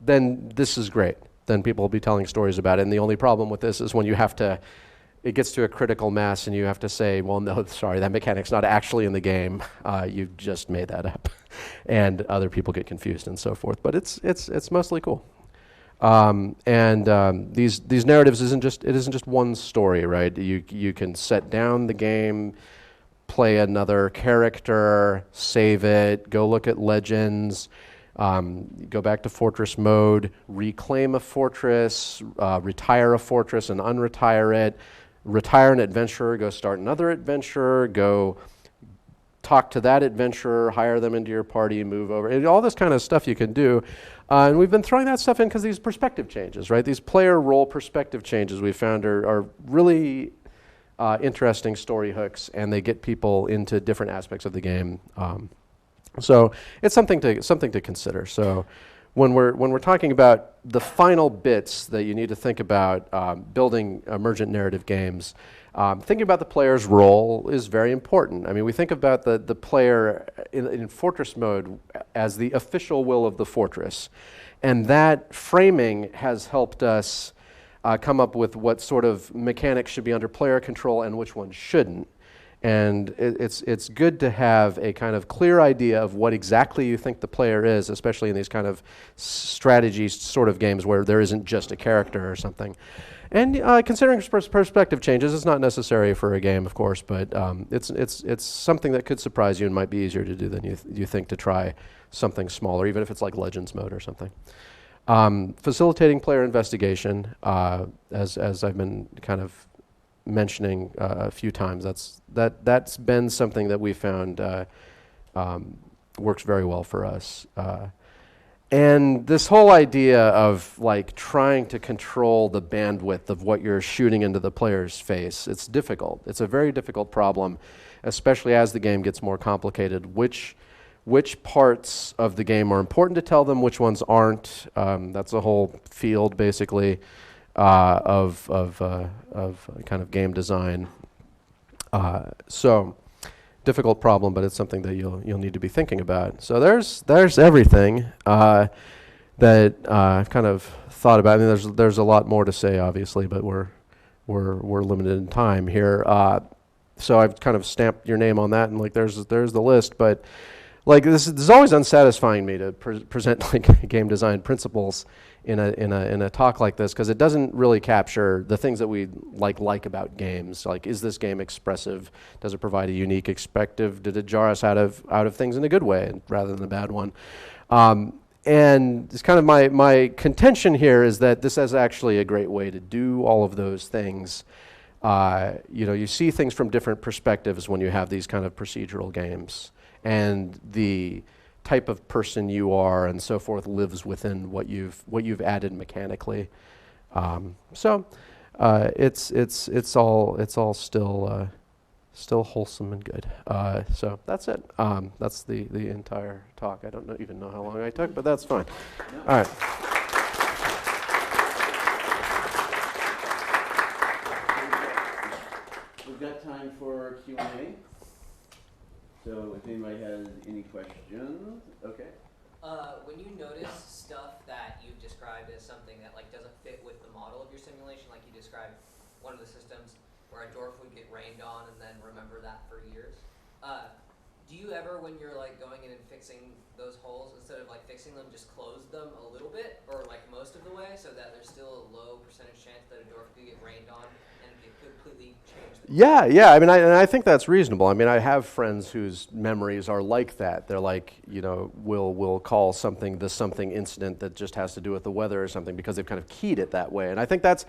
then this is great. Then people will be telling stories about it. And the only problem with this is when you have to, it gets to a critical mass and you have to say, well, no, sorry, that mechanic's not actually in the game. You've just made that up. And other people get confused and so forth. But it's mostly cool. These narratives isn't just one story, right? You can set down the game, play another character, save it, go look at legends, go back to fortress mode, reclaim a fortress, retire a fortress and unretire it, retire an adventurer, go start another adventure, go talk to that adventurer, hire them into your party, move over, and all this kind of stuff you can do. And we've been throwing that stuff in because these perspective changes, right? These player role perspective changes we found are really interesting story hooks, and they get people into different aspects of the game. So it's something to consider. So when we're talking about the final bits that you need to think about building emergent narrative games, thinking about the player's role is very important. I mean, we think about the player in fortress mode as the official will of the fortress, and that framing has helped us come up with what sort of mechanics should be under player control and which ones shouldn't. And it's good to have a kind of clear idea of what exactly you think the player is, especially in these kind of strategy sort of games where there isn't just a character or something. And considering perspective changes is not necessary for a game, of course, but it's something that could surprise you and might be easier to do than you think to try something smaller, even if it's like Legends mode or something. Facilitating player investigation, as I've been kind of mentioning a few times, that's been something that we found works very well for us. And this whole idea of like trying to control the bandwidth of what you're shooting into the player's face, it's difficult. It's a very difficult problem, especially as the game gets more complicated. Which parts of the game are important to tell them, which ones aren't. That's a whole field basically of kind of game design. So difficult problem, but it's something that you'll need to be thinking about. So there's everything that I've kind of thought about. I mean, there's a lot more to say, obviously, but we're limited in time here. So I've kind of stamped your name on that, and like there's the list. But like this is always unsatisfying me to present like game design principles in a talk like this, because it doesn't really capture the things that we like about games. Like, is this game expressive? Does it provide a unique perspective? Did it jar us out of things in a good way rather than a bad one? And it's kind of my contention here is that this is actually a great way to do all of those things. You see things from different perspectives when you have these kind of procedural games, and the type of person you are and so forth lives within what you've added mechanically. So it's all still wholesome and good. So that's it. That's the entire talk. I don't even know how long I took, but that's fine. All right. We've got time for Q&A. So if anybody has any questions, okay. When you notice stuff that you've described as something that like doesn't fit with the model of your simulation, like you described one of the systems where a dwarf would get rained on and then remember that for years, do you ever, when you're like going in and fixing those holes, instead of like fixing them, just close them a little bit or like most of the way so that there's still a low percentage chance that a dwarf could get rained on and it could completely change the Yeah. I mean, I think that's reasonable. I mean, I have friends whose memories are like that. They're like, we'll call something the something incident that just has to do with the weather or something because they've kind of keyed it that way. And I think that's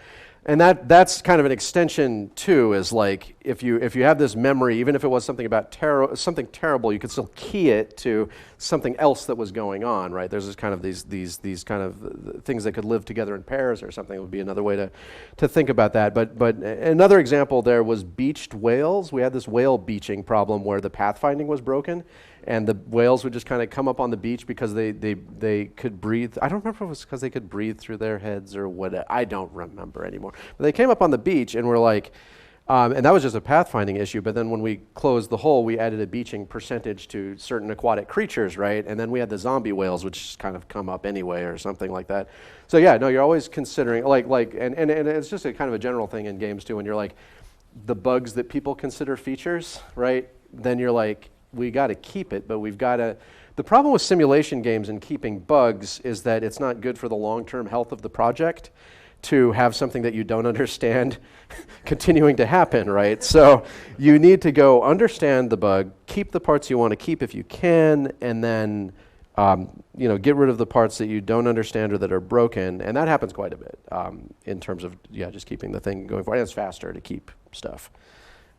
kind of an extension too. Is like if you have this memory, even if it was something about something terrible, you could still key it to something else that was going on, right? There's this kind of these kind of things that could live together in pairs or something. Would be another way to think about that. But another example there was beached whales. We had this whale beaching problem where the pathfinding was broken, and the whales would just kind of come up on the beach because they could breathe. I don't remember if it was because they could breathe through their heads or what. I don't remember anymore. But they came up on the beach and were like, and that was just a pathfinding issue. But then when we closed the hole, we added a beaching percentage to certain aquatic creatures, right? And then we had the zombie whales, which kind of come up anyway or something like that. So yeah, no, you're always considering and it's just a kind of a general thing in games too. When you're like the bugs that people consider features, right? Then you're like, we got to keep it, but we've got to. The problem with simulation games and keeping bugs is that it's not good for the long-term health of the project to have something that you don't understand continuing to happen, right? So you need to go understand the bug, keep the parts you want to keep if you can, and then get rid of the parts that you don't understand or that are broken. And that happens quite a bit in terms of just keeping the thing going forward. And it's faster to keep stuff.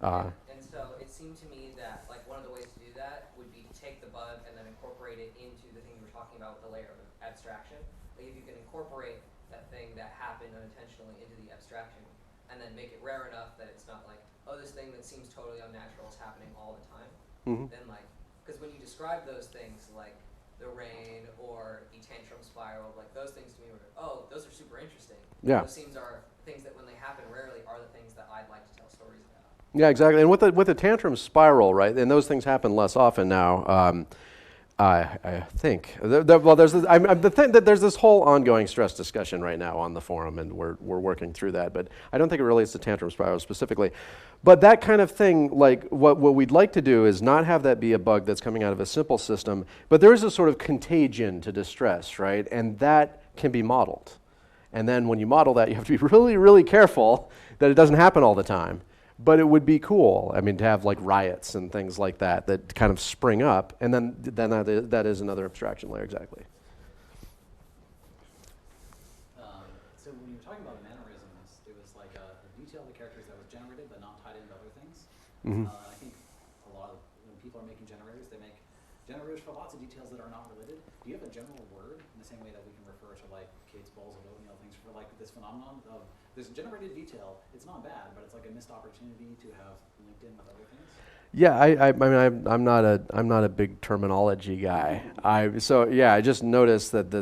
And so it seemed to me that like one of the ways to do that would be to take the bug and then incorporate it into the thing you were talking about with the layer of abstraction. Like if you can incorporate that thing that happened unintentionally into the abstraction and then make it rare enough that it's not like, oh, this thing that seems totally unnatural is happening all the time. Then like, because when you describe those things like the rain or the tantrum spiral, like those things to me were, oh, those are super interesting. Yeah. Those things are things that when they happen rarely are the things that I'd like to tell stories about. Yeah, exactly. And with the tantrum spiral, right? And those things happen less often now. I think. Well, there's this whole ongoing stress discussion right now on the forum, and we're working through that. But I don't think it relates to tantrum spiral specifically. But that kind of thing, like what we'd like to do is not have that be a bug that's coming out of a simple system, but there is a sort of contagion to distress, right? And that can be modeled. And then when you model that, you have to be really, really careful that it doesn't happen all the time. But it would be cool, I mean, to have like riots and things like that that kind of spring up, and then that is another abstraction layer, exactly. So when you were talking about mannerisms, there was like a detail of the characters that was generated but not tied into other things. I think a lot of when people are making generators, they make generators for lots of details that are not related. Do you have a general word in the same way that we can refer to like Kate's bowls of oatmeal, things for like this phenomenon of this generated detail? It's not bad, but it's like a missed opportunity to have linked in with other things. Yeah, I mean, I'm not a big terminology guy. So I just noticed that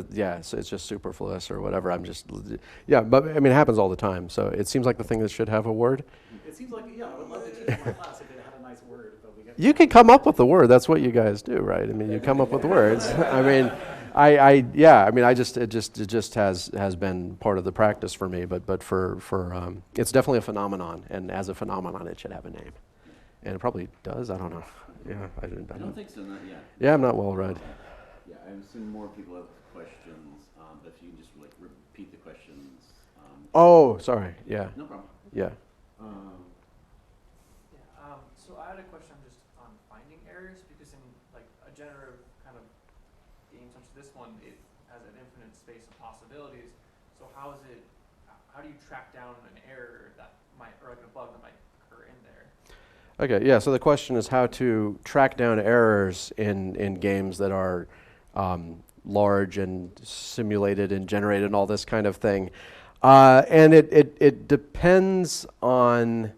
so it's just superfluous or whatever. But I mean, it happens all the time. So it seems like the thing that should have a word. It seems like I would love to teach my class if it had a nice word. But we get you can come up with the word. That's what you guys do, right? I mean, you come up with words. I mean, it just has been part of the practice for me. But for it's definitely a phenomenon, and as a phenomenon, it should have a name. And it probably does. I don't know. Yeah, I don't think so. Not yet. Yeah, I'm not well read. Yeah, I assume more people have questions. But if you can just like repeat the questions. Oh, sorry. Yeah. No problem. Yeah. So I had a question just on finding errors, because in like a generative kind of game such as this one, it has an infinite space of possibilities. So how do you track down an error that might, or like a bug that might occur in there? Okay, yeah, so the question is how to track down errors in games that are large and simulated and generated and all this kind of thing. And it depends on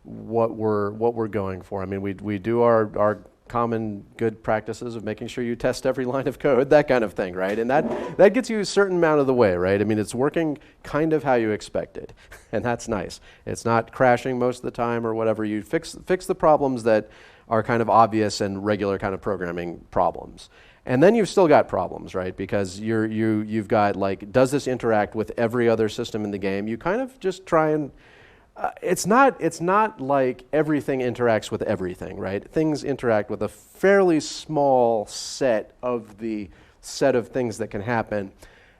what we're going for. I mean, we do our common good practices of making sure you test every line of code, that kind of thing, right? And that gets you a certain amount of the way, right? I mean, it's working kind of how you expected, and that's nice. It's not crashing most of the time or whatever. You fix the problems that are kind of obvious and regular kind of programming problems. And then you've still got problems, right? Because you've got like, does this interact with every other system in the game? You kind of just try and it's not like everything interacts with everything, right? Things interact with a fairly small set of the set of things that can happen,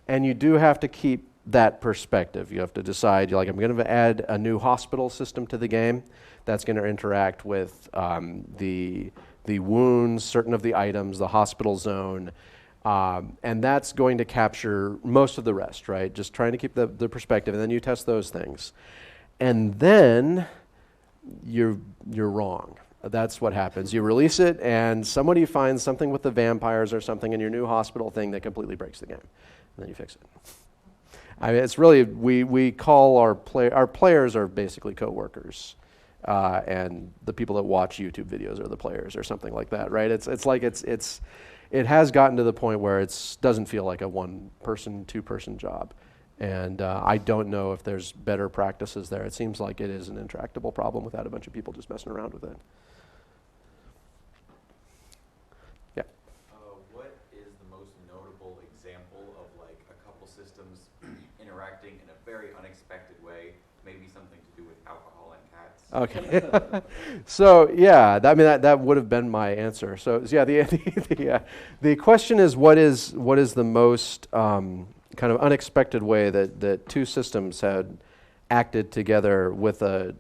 and you do have to keep that perspective. You have to decide, you're like, I'm going to add a new hospital system to the game that's going to interact with the wounds, certain of the items, the hospital zone, and that's going to capture most of the rest, right? Just trying to keep the perspective, and then you test those things. And then you're wrong. That's what happens. You release it, and somebody finds something with the vampires or something in your new hospital thing that completely breaks the game. And then you fix it. I mean, it's really, we call our players are basically coworkers, and the people that watch YouTube videos are the players or something like that, right? It has gotten to the point where it doesn't feel like a one-person, two-person job. And I don't know if there's better practices there. It seems like it is an intractable problem without a bunch of people just messing around with it. Yeah. What is the most notable example of like a couple systems interacting in a very unexpected way? Maybe something to do with alcohol and cats. Okay. So yeah, that would have been my answer. So yeah, the question is what is the most kind of unexpected way that two systems had acted together with a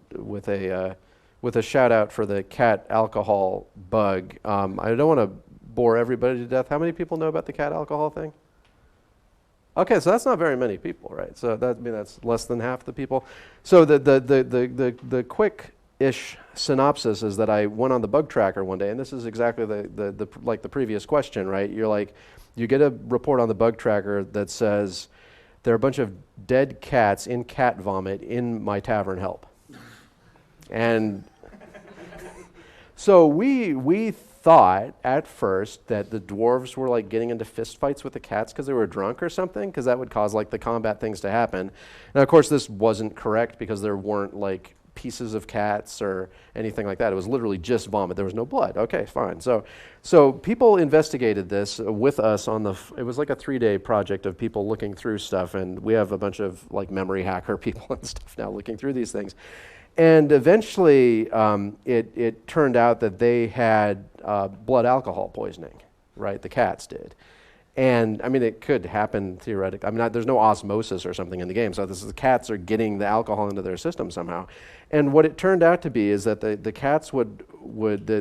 shout out for the cat alcohol bug. I don't want to bore everybody to death. How many people know about the cat alcohol thing? Okay, so that's not very many people, right? So that's less than half the people. So the quick ish synopsis is that I went on the bug tracker one day, and this is exactly the like the previous question, right? You're like, you get a report on the bug tracker that says there are a bunch of dead cats in cat vomit in my tavern help. And so we thought at first that the dwarves were like getting into fist fights with the cats because they were drunk or something, because that would cause like the combat things to happen. And of course this wasn't correct because there weren't like pieces of cats or anything like that. It was literally just vomit. There was no blood. Okay, fine. So people investigated this with us on it was like a 3-day project of people looking through stuff, and we have a bunch of like memory hacker people and stuff now looking through these things. And eventually it turned out that they had blood alcohol poisoning, right? The cats did. And I mean, it could happen theoretically. I mean, there's no osmosis or something in the game, so the cats are getting the alcohol into their system somehow. And what it turned out to be is that the cats would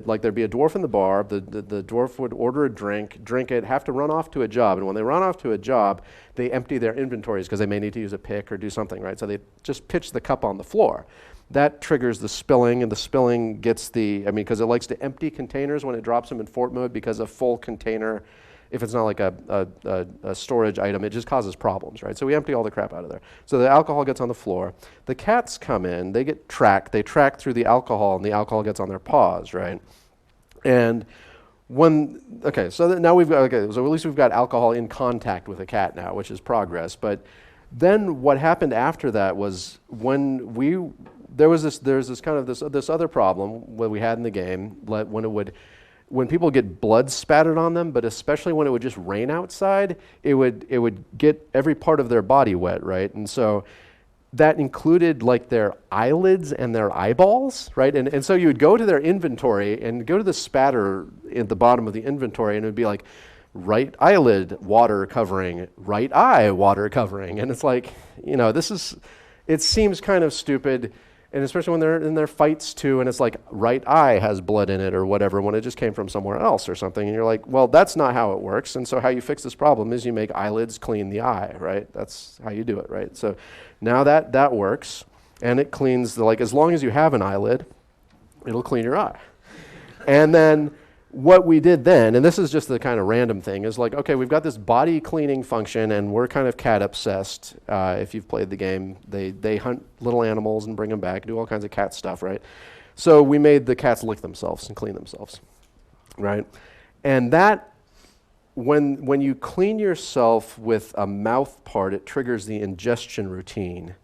like there'd be a dwarf in the bar, the dwarf would order a drink it, have to run off to a job, and when they run off to a job, they empty their inventories because they may need to use a pick or do something, right? So they just pitch the cup on the floor. That triggers the spilling, and the spilling gets because it likes to empty containers when it drops them in fort mode, because a full container, if it's not like a storage item, it just causes problems, right? So we empty all the crap out of there. So the alcohol gets on the floor. The cats come in, they get tracked. They track through the alcohol, and the alcohol gets on their paws, right? And so now so at least we've got alcohol in contact with a cat now, which is progress. But then what happened after that was there's this other problem that we had in the game, when people get blood spattered on them, but especially when it would just rain outside, it would get every part of their body wet, right? And so that included like their eyelids and their eyeballs, right? And so you would go to their inventory and go to the spatter at the bottom of the inventory, and it would be like, right eyelid, water covering, right eye, water covering. And it's like, it seems kind of stupid. And especially when they're in their fights too, and it's like right eye has blood in it or whatever, when it just came from somewhere else or something. And you're like, well, that's not how it works. And so how you fix this problem is you make eyelids clean the eye, right? That's how you do it, right? So now that works, and it cleans as long as you have an eyelid, it'll clean your eye. And then what we did then, and this is just the kind of random thing, is like, okay, we've got this body cleaning function, and we're kind of cat obsessed. If you've played the game, they hunt little animals and bring them back, do all kinds of cat stuff, right? So we made the cats lick themselves and clean themselves, right? And that, when you clean yourself with a mouth part, it triggers the ingestion routine.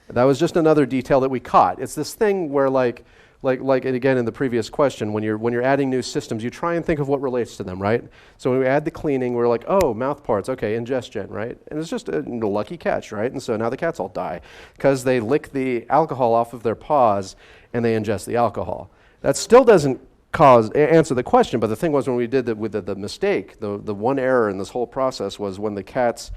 That was just another detail that we caught. It's this thing where like again in the previous question, when you're adding new systems, you try and think of what relates to them, right? So when we add the cleaning, we're like, oh, mouth parts, okay, ingestion, right? And it's just a lucky catch, right? And so now the cats all die because they lick the alcohol off of their paws and they ingest the alcohol. That still doesn't answer the question, but the thing was, when we did that with the mistake, the one error in this whole process was when the cats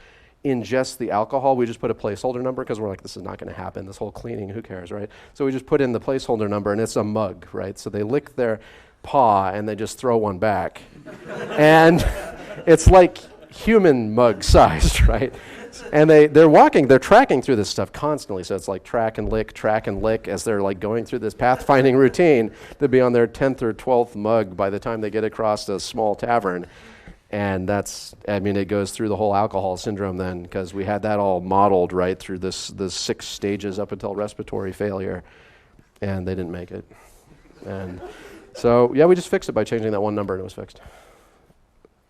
ingest the alcohol, we just put a placeholder number because we're like, this is not going to happen, this whole cleaning, who cares, right? So we just put in the placeholder number, and it's a mug, right? So they lick their paw and they just throw one back. And it's like human mug sized, right? And they're tracking through this stuff constantly. So it's like track and lick as they're like going through this pathfinding routine. They'll be on their 10th or 12th mug by the time they get across a small tavern. And it goes through the whole alcohol syndrome then, because we had that all modeled right through the 6 stages up until respiratory failure, and they didn't make it. And so, yeah, we just fixed it by changing that one number, and it was fixed.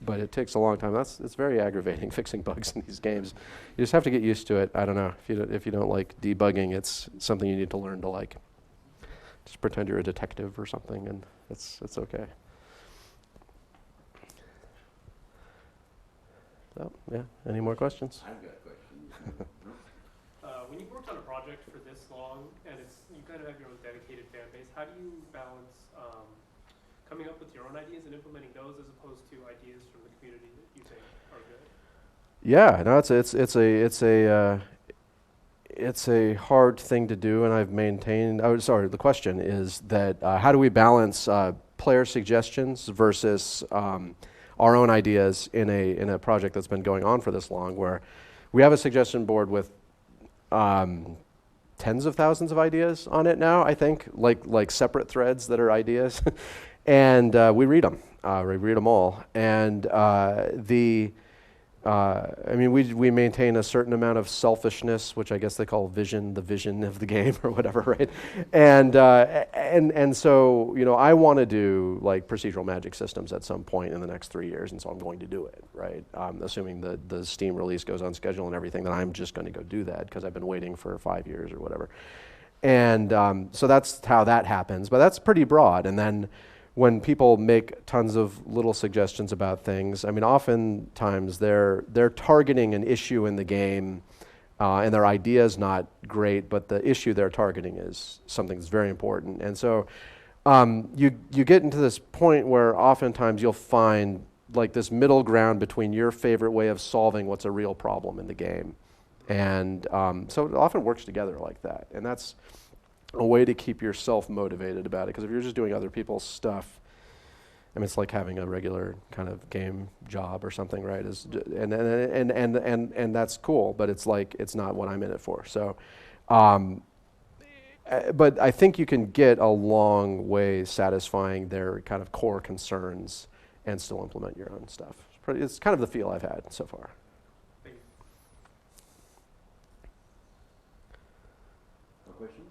But it takes a long time. It's very aggravating fixing bugs in these games. You just have to get used to it. I don't know. If you don't like debugging, it's something you need to learn to like. Just pretend you're a detective or something, and it's okay. So, yeah, any more questions? I've got questions. When you've worked on a project for this long, and you kind of have your own dedicated fan base, how do you balance coming up with your own ideas and implementing those as opposed to ideas from the community that you think are good? Yeah, no, it's a hard thing to do, and I've maintained. The question is that how do we balance player suggestions versus our own ideas in a project that's been going on for this long, where we have a suggestion board with 10 tens of thousands of ideas on it now, I think, like separate threads that are ideas. And we read them. We read them all. And I mean, we maintain a certain amount of selfishness, which I guess they call vision, the vision of the game or whatever, right? And so, you know, I want to do like procedural magic systems at some point in the next 3 years, and so I'm going to do it, right? Assuming the Steam release goes on schedule and everything, then I'm just going to go do that because I've been waiting for 5 years or whatever. And so that's how that happens, but that's pretty broad. And then when people make tons of little suggestions about things, I mean, oftentimes they're targeting an issue in the game, and their idea is not great, but the issue they're targeting is something that's very important. And so you get into this point where oftentimes you'll find like this middle ground between your favorite way of solving what's a real problem in the game. And so it often works together like that. And that's a way to keep yourself motivated about it, because if you're just doing other people's stuff, I mean, it's like having a regular kind of game job or something, right? And that's cool, but it's like it's not what I'm in it for. So, but I think you can get a long way satisfying their kind of core concerns and still implement your own stuff. It's kind of the feel I've had so far. No questions?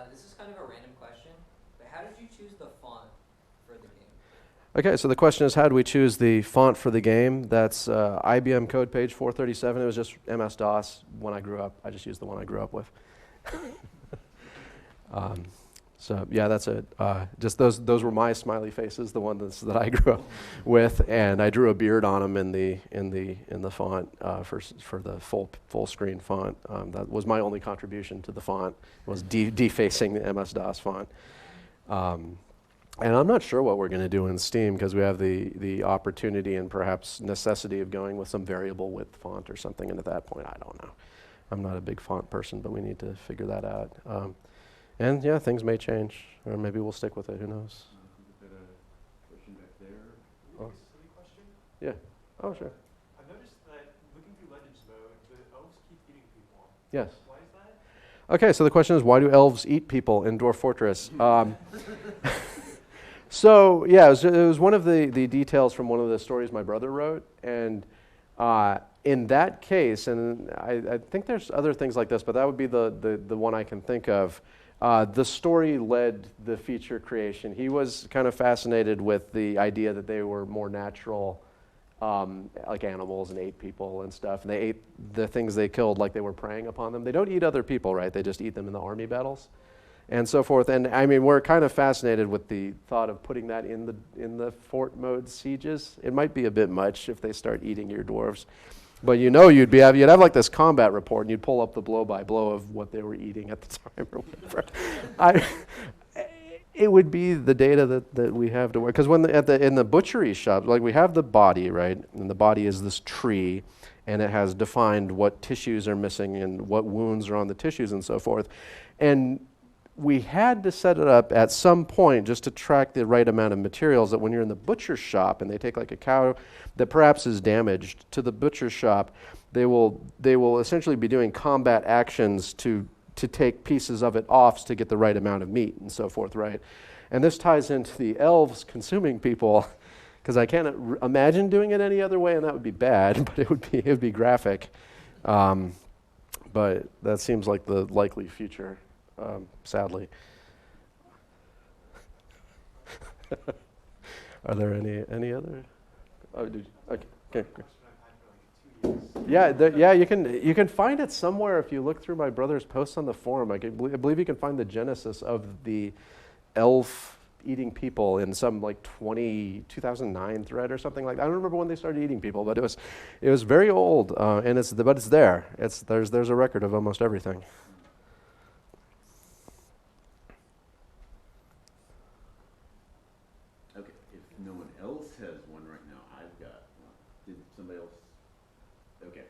This is kind of a random question, but how did you choose the font for the game? Okay, so the question is, how do we choose the font for the game? That's IBM code page 437. It was just MS-DOS when I grew up. I just used the one I grew up with. So yeah, that's it. Just those were my smiley faces, the ones that I grew up with, and I drew a beard on them in the font for the full screen font. That was my only contribution to the font, was defacing the MS-DOS font. And I'm not sure what we're going to do in Steam, because we have the opportunity and perhaps necessity of going with some variable width font or something. And at that point, I don't know. I'm not a big font person, but we need to figure that out. And yeah, things may change, or maybe we'll stick with it. Who knows? We've got a question back there. Oh. Silly question. Yeah. Oh, sure. I've noticed that looking through Legends mode, the elves keep eating people. Yes. Why is that? Okay, so the question is, why do elves eat people in Dwarf Fortress? So yeah, it was one of the details from one of the stories my brother wrote, and in that case, and I think there's other things like this, but that would be the one I can think of. The story led the feature creation. He was kind of fascinated with the idea that they were more natural, like animals, and ate people and stuff. And they ate the things they killed like they were preying upon them. They don't eat other people, right? They just eat them in the army battles and so forth. And I mean, we're kind of fascinated with the thought of putting that in the fort mode sieges. It might be a bit much if they start eating your dwarves. But you know, you'd have like this combat report, and you'd pull up the blow by blow of what they were eating at the time or whatever. It would be the data that we have to work, because when in the butchery shop, like we have the body, right, and the body is this tree, and it has defined what tissues are missing and what wounds are on the tissues and so forth, and we had to set it up at some point just to track the right amount of materials, that when you're in the butcher shop and they take like a cow that perhaps is damaged to the butcher shop, they will essentially be doing combat actions to take pieces of it off to get the right amount of meat and so forth, right? And this ties into the elves consuming people, because I can't imagine doing it any other way, and that would be bad, but it would be graphic. But that seems like the likely future. Sadly. Are there any other? Oh, okay. Yeah, you can find it somewhere if you look through my brother's posts on the forum. I believe you can find the genesis of the elf eating people in some like 2009 thread or something like that. I don't remember when they started eating people, but it was very old, and it's there. There's a record of almost everything. Okay, if no one else has one right now, I've got one. Did somebody else? Okay.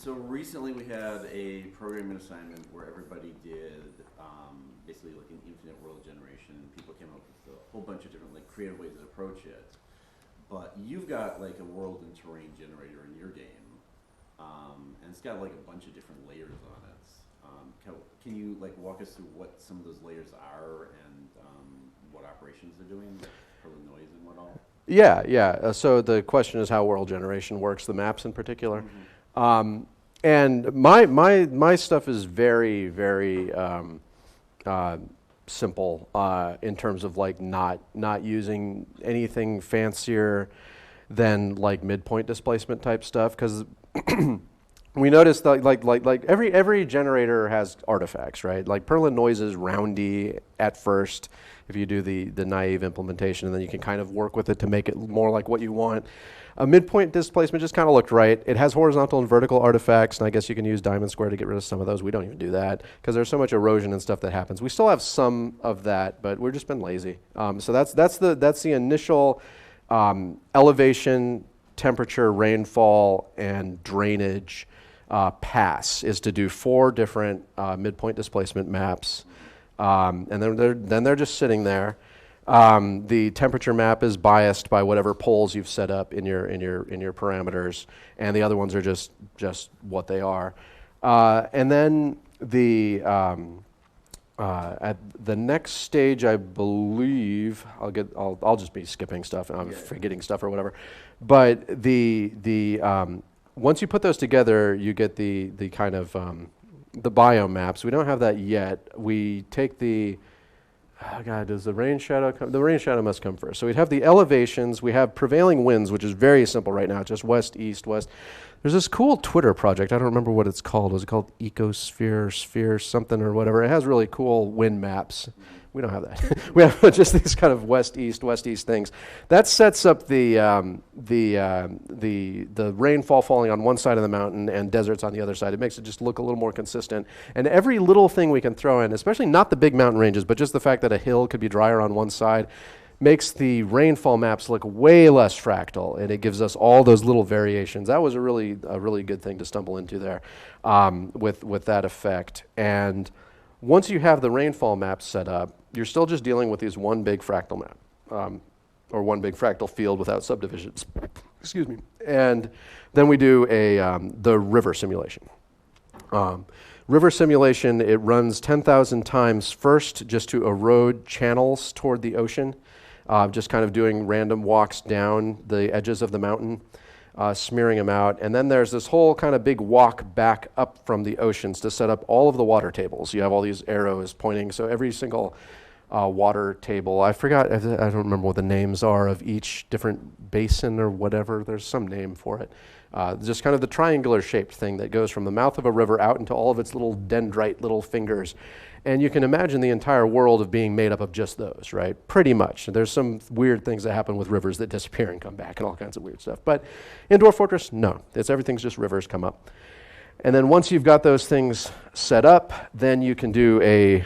So recently we had a programming assignment where everybody did basically like an infinite world generation. People came up with a whole bunch of different like creative ways to approach it. But you've got like a world and terrain generator in your game. And it's got like a bunch of different layers on it. Can you like walk us through what some of those layers are and what operations they're doing for the noise and what all? Yeah, yeah. So the question is how world generation works, the maps in particular. And my stuff is very, very simple in terms of like not using anything fancier than like midpoint displacement type stuff, because we noticed that like every generator has artifacts, right? Like Perlin noise is roundy at first if you do the naive implementation, and then you can kind of work with it to make it more like what you want. A midpoint displacement just kind of looked right. It has horizontal and vertical artifacts, and I guess you can use diamond square to get rid of some of those. We don't even do that because there's so much erosion and stuff that happens. We still have some of that, but we've just been lazy. So that's the initial elevation, temperature, rainfall, and drainage pass is to do 4 different midpoint displacement maps, and then they're just sitting there. The temperature map is biased by whatever poles you've set up in your parameters, and the other ones are just what they are. And then at the next stage, I believe I'll just be skipping stuff and I'm forgetting stuff or whatever. But once you put those together, you get the kind of the biome maps. We don't have that yet. We take does the rain shadow come? The rain shadow must come first. So we'd have the elevations. We have prevailing winds, which is very simple right now. It's just west, east, west. There's this cool Twitter project. I don't remember what it's called. Was it called Ecosphere, Sphere, something or whatever? It has really cool wind maps. We don't have that. We have just these kind of west, east things. That sets up the rainfall falling on one side of the mountain and deserts on the other side. It makes it just look a little more consistent. And every little thing we can throw in, especially not the big mountain ranges, but just the fact that a hill could be drier on one side, makes the rainfall maps look way less fractal, and it gives us all those little variations. That was a really good thing to stumble into there with that effect. And once you have the rainfall maps set up, you're still just dealing with these one big fractal map, or one big fractal field without subdivisions. Excuse me. And then we do the river simulation. River simulation, it runs 10,000 times first just to erode channels toward the ocean, just kind of doing random walks down the edges of the mountain, smearing them out. And then there's this whole kind of big walk back up from the oceans to set up all of the water tables. You have all these arrows pointing, so every single water table, I don't remember what the names are of each different basin or whatever. There's some name for it. Just kind of the triangular shaped thing that goes from the mouth of a river out into all of its little dendrite little fingers. And you can imagine the entire world of being made up of just those, right? Pretty much. There's some weird things that happen with rivers that disappear and come back and all kinds of weird stuff. But in Dwarf Fortress, no. Everything's just rivers come up. And then once you've got those things set up, then you can do a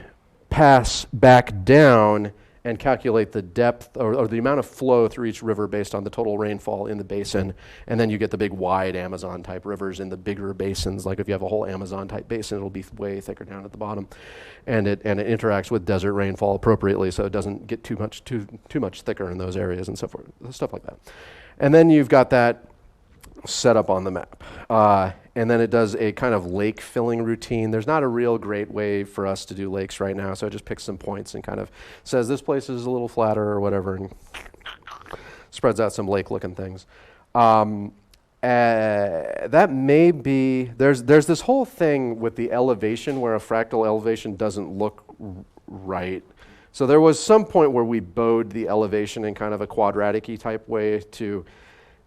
pass back down and calculate the depth or the amount of flow through each river based on the total rainfall in the basin. And then you get the big wide Amazon type rivers in the bigger basins. Like if you have a whole Amazon type basin, it'll be way thicker down at the bottom. And it interacts with desert rainfall appropriately, so it doesn't get too much thicker in those areas and so forth, stuff like that. And then you've got that set up on the map. And then it does a kind of lake filling routine. There's not a real great way for us to do lakes right now, so I just picked some points and kind of says this place is a little flatter or whatever, and spreads out some lake-looking things. That may be, there's this whole thing with the elevation where a fractal elevation doesn't look right. So there was some point where we bowed the elevation in kind of a quadratic-y type way to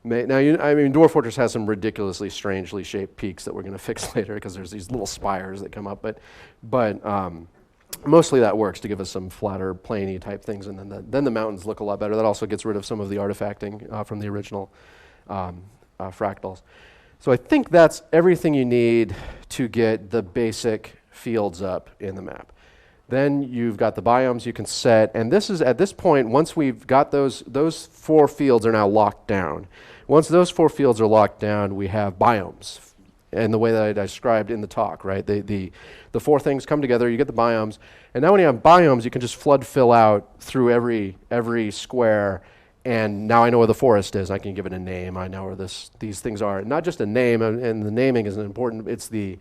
Dwarf Fortress has some ridiculously strangely shaped peaks that we're going to fix later because there's these little spires that come up, but mostly that works to give us some flatter, planey type things, and then the mountains look a lot better. That also gets rid of some of the artifacting from the original fractals. So I think that's everything you need to get the basic fields up in the map. Then you've got the biomes you can set, and this is at this point, once we've got those 4 fields are now locked down. Once those 4 fields are locked down, we have biomes in the way that I described in the talk, right? The 4 things come together, you get the biomes, and now when you have biomes, you can just flood fill out through every square and now I know where the forest is. I can give it a name. I know where these things are. Not just a name, and the naming isn't important. It's the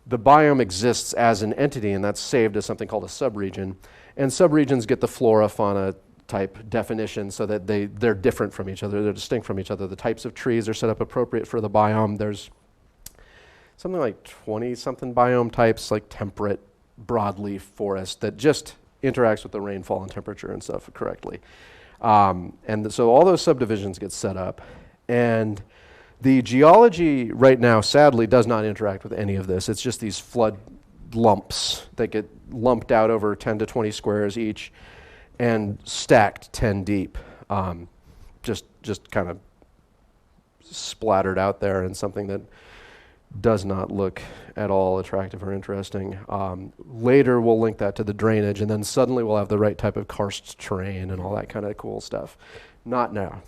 biome exists as an entity, and that's saved as something called a subregion. And subregions get the flora, fauna type definition so that they're different from each other. They're distinct from each other. The types of trees are set up appropriate for the biome. There's something like 20-something biome types, like temperate, broadleaf forest that just interacts with the rainfall and temperature and stuff correctly. So all those subdivisions get set up. And the geology right now, sadly, does not interact with any of this. It's just these flood lumps that get lumped out over 10 to 20 squares each and stacked 10 deep, just kind of splattered out there in something that does not look at all attractive or interesting. Later we'll link that to the drainage, and then suddenly we'll have the right type of karst terrain and all that kind of cool stuff. Not now.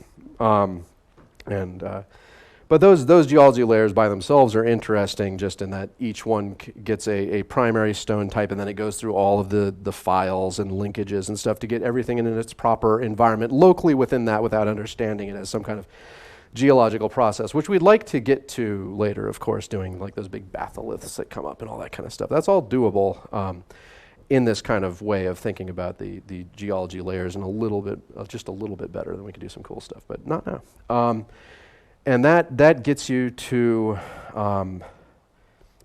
But those geology layers by themselves are interesting just in that each one gets a primary stone type, and then it goes through all of the files and linkages and stuff to get everything in its proper environment locally within that without understanding it as some kind of geological process, which we'd like to get to later, of course, doing like those big batholiths that come up and all that kind of stuff. That's all doable in this kind of way of thinking about the geology layers and just a little bit better. Then we can do some cool stuff, but not now. And that gets you to,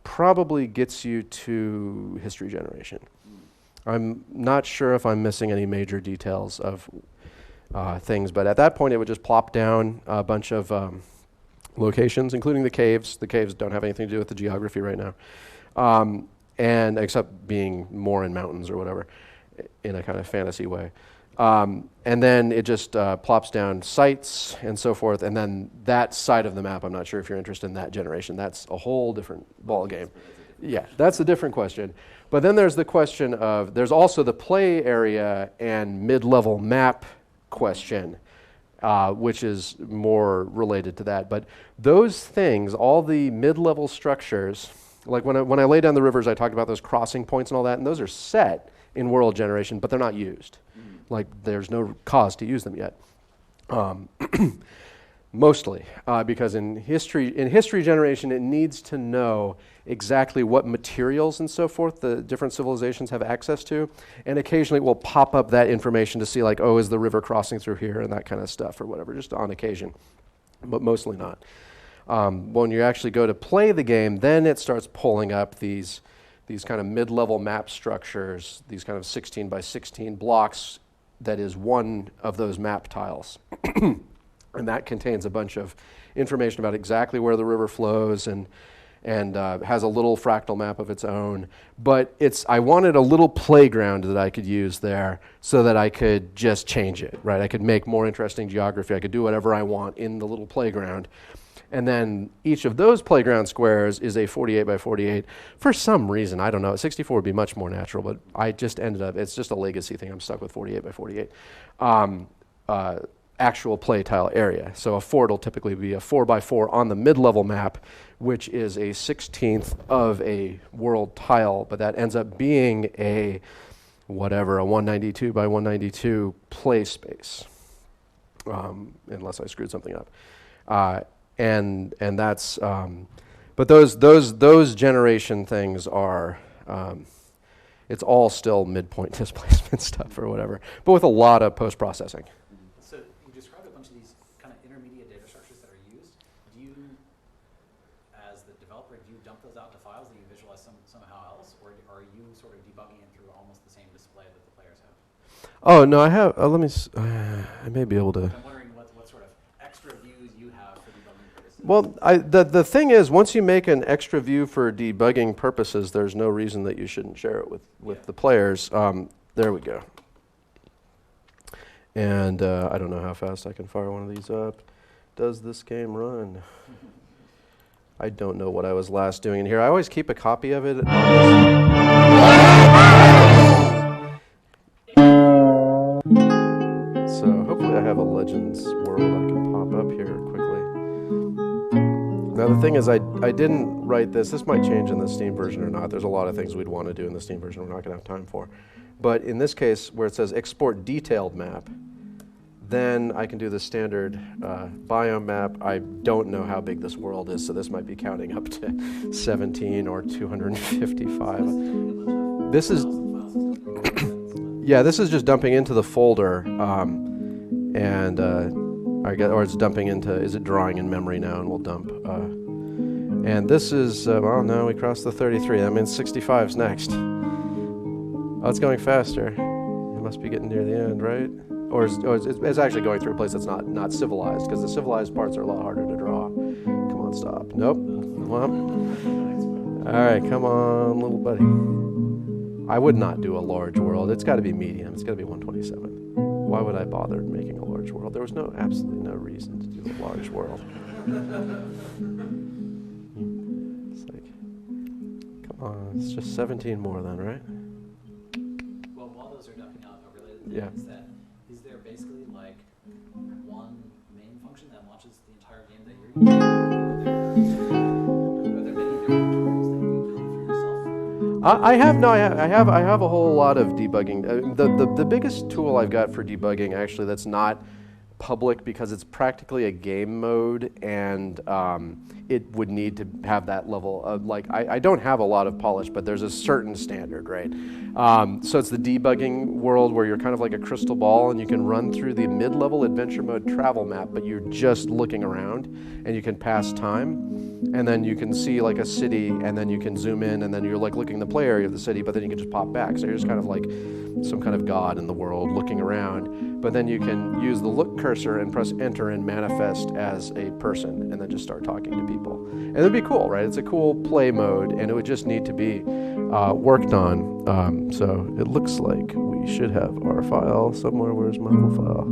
probably gets you to history generation. I'm not sure if I'm missing any major details of things, but at that point it would just plop down a bunch of locations, including the caves. The caves don't have anything to do with the geography right now, and except being more in mountains or whatever, in a kind of fantasy way. And then it just plops down sites and so forth, and then that side of the map, I'm not sure if you're interested in that generation. That's a whole different ball game. Yeah, that's a different question. But then there's the question of, there's also the play area and mid-level map question, which is more related to that. But those things, all the mid-level structures, like when I lay down the rivers, I talked about those crossing points and all that, and those are set in world generation, but they're not used. Like there's no cause to use them yet. Mostly, because in history generation, it needs to know exactly what materials and so forth the different civilizations have access to, and occasionally it will pop up that information to see like, oh, is the river crossing through here and that kind of stuff or whatever, just on occasion, but mostly not. When you actually go to play the game, then it starts pulling up these kind of mid-level map structures, these kind of 16 by 16 blocks that is one of those map tiles. And that contains a bunch of information about exactly where the river flows and has a little fractal map of its own. But I wanted a little playground that I could use there so that I could just change it, right? I could make more interesting geography. I could do whatever I want in the little playground. And then each of those playground squares is a 48 by 48. For some reason, I don't know, 64 would be much more natural, but I just ended up, it's just a legacy thing. I'm stuck with 48 by 48. Actual play tile area. So a fort will typically be a 4 by 4 on the mid-level map, which is a 16th of a world tile, but that ends up being a 192 by 192 play space, unless I screwed something up. And that's, but those generation things are, it's all still midpoint displacement stuff or whatever, but with a lot of post-processing. So you described a bunch of these kind of intermediate data structures that are used. Do you, as the developer, do you dump those out to files that you visualize somehow else, or are you sort of debugging it through almost the same display that the players have? Oh, no, I have, I may be able to. I'm wondering what sort of extra views you have for debugging purposes. Well, the thing is, once you make an extra view for debugging purposes, there's no reason that you shouldn't share it with the players. There we go. And I don't know how fast I can fire one of these up. Does this game run? I don't know what I was last doing in here. I always keep a copy of it. So hopefully I have a Legends world I can pop up here quickly. Now the thing is, I didn't write this. This might change in the Steam version or not. There's a lot of things we'd want to do in the Steam version we're not going to have time for. But in this case, where it says export detailed map, then I can do the standard biome map. I don't know how big this world is, so this might be counting up to 17 or 255. This is, yeah, this is just dumping into the folder, and I get, or it's dumping into, is it drawing in memory now, and we'll dump. And this is, well, no, we crossed the 33. That means 65's next. Oh, it's going faster. It must be getting near the end, right? Or it's actually going through a place that's not civilized, because the civilized parts are a lot harder to draw. Come on, stop. Nope. Well, all right, come on, little buddy. I would not do a large world. It's got to be medium. It's got to be 127. Why would I bother making a large world? There was absolutely no reason to do a large world. It's like, come on, it's just 17 more then, right? Well, while those are dumping out a related thing, Yeah. is there basically like one main function that launches the entire game that you're using? Are there many different tools that you build for yourself? I have a whole lot of debugging. The biggest tool I've got for debugging, actually, that's not public because it's practically a game mode, and it would need to have that level of, like, I don't have a lot of polish, but there's a certain standard, right? So it's the debugging world where you're kind of like a crystal ball, and you can run through the mid-level adventure mode travel map, but you're just looking around, and you can pass time. And then you can see like a city, and then you can zoom in, and then you're like looking the play area of the city, but then you can just pop back. So you're just kind of like some kind of god in the world looking around. But then you can use the look cursor and press enter and manifest as a person, and then just start talking to people. And it'd be cool, right? It's a cool play mode, and it would just need to be worked on. So it looks like we should have our file somewhere. Where's my little file?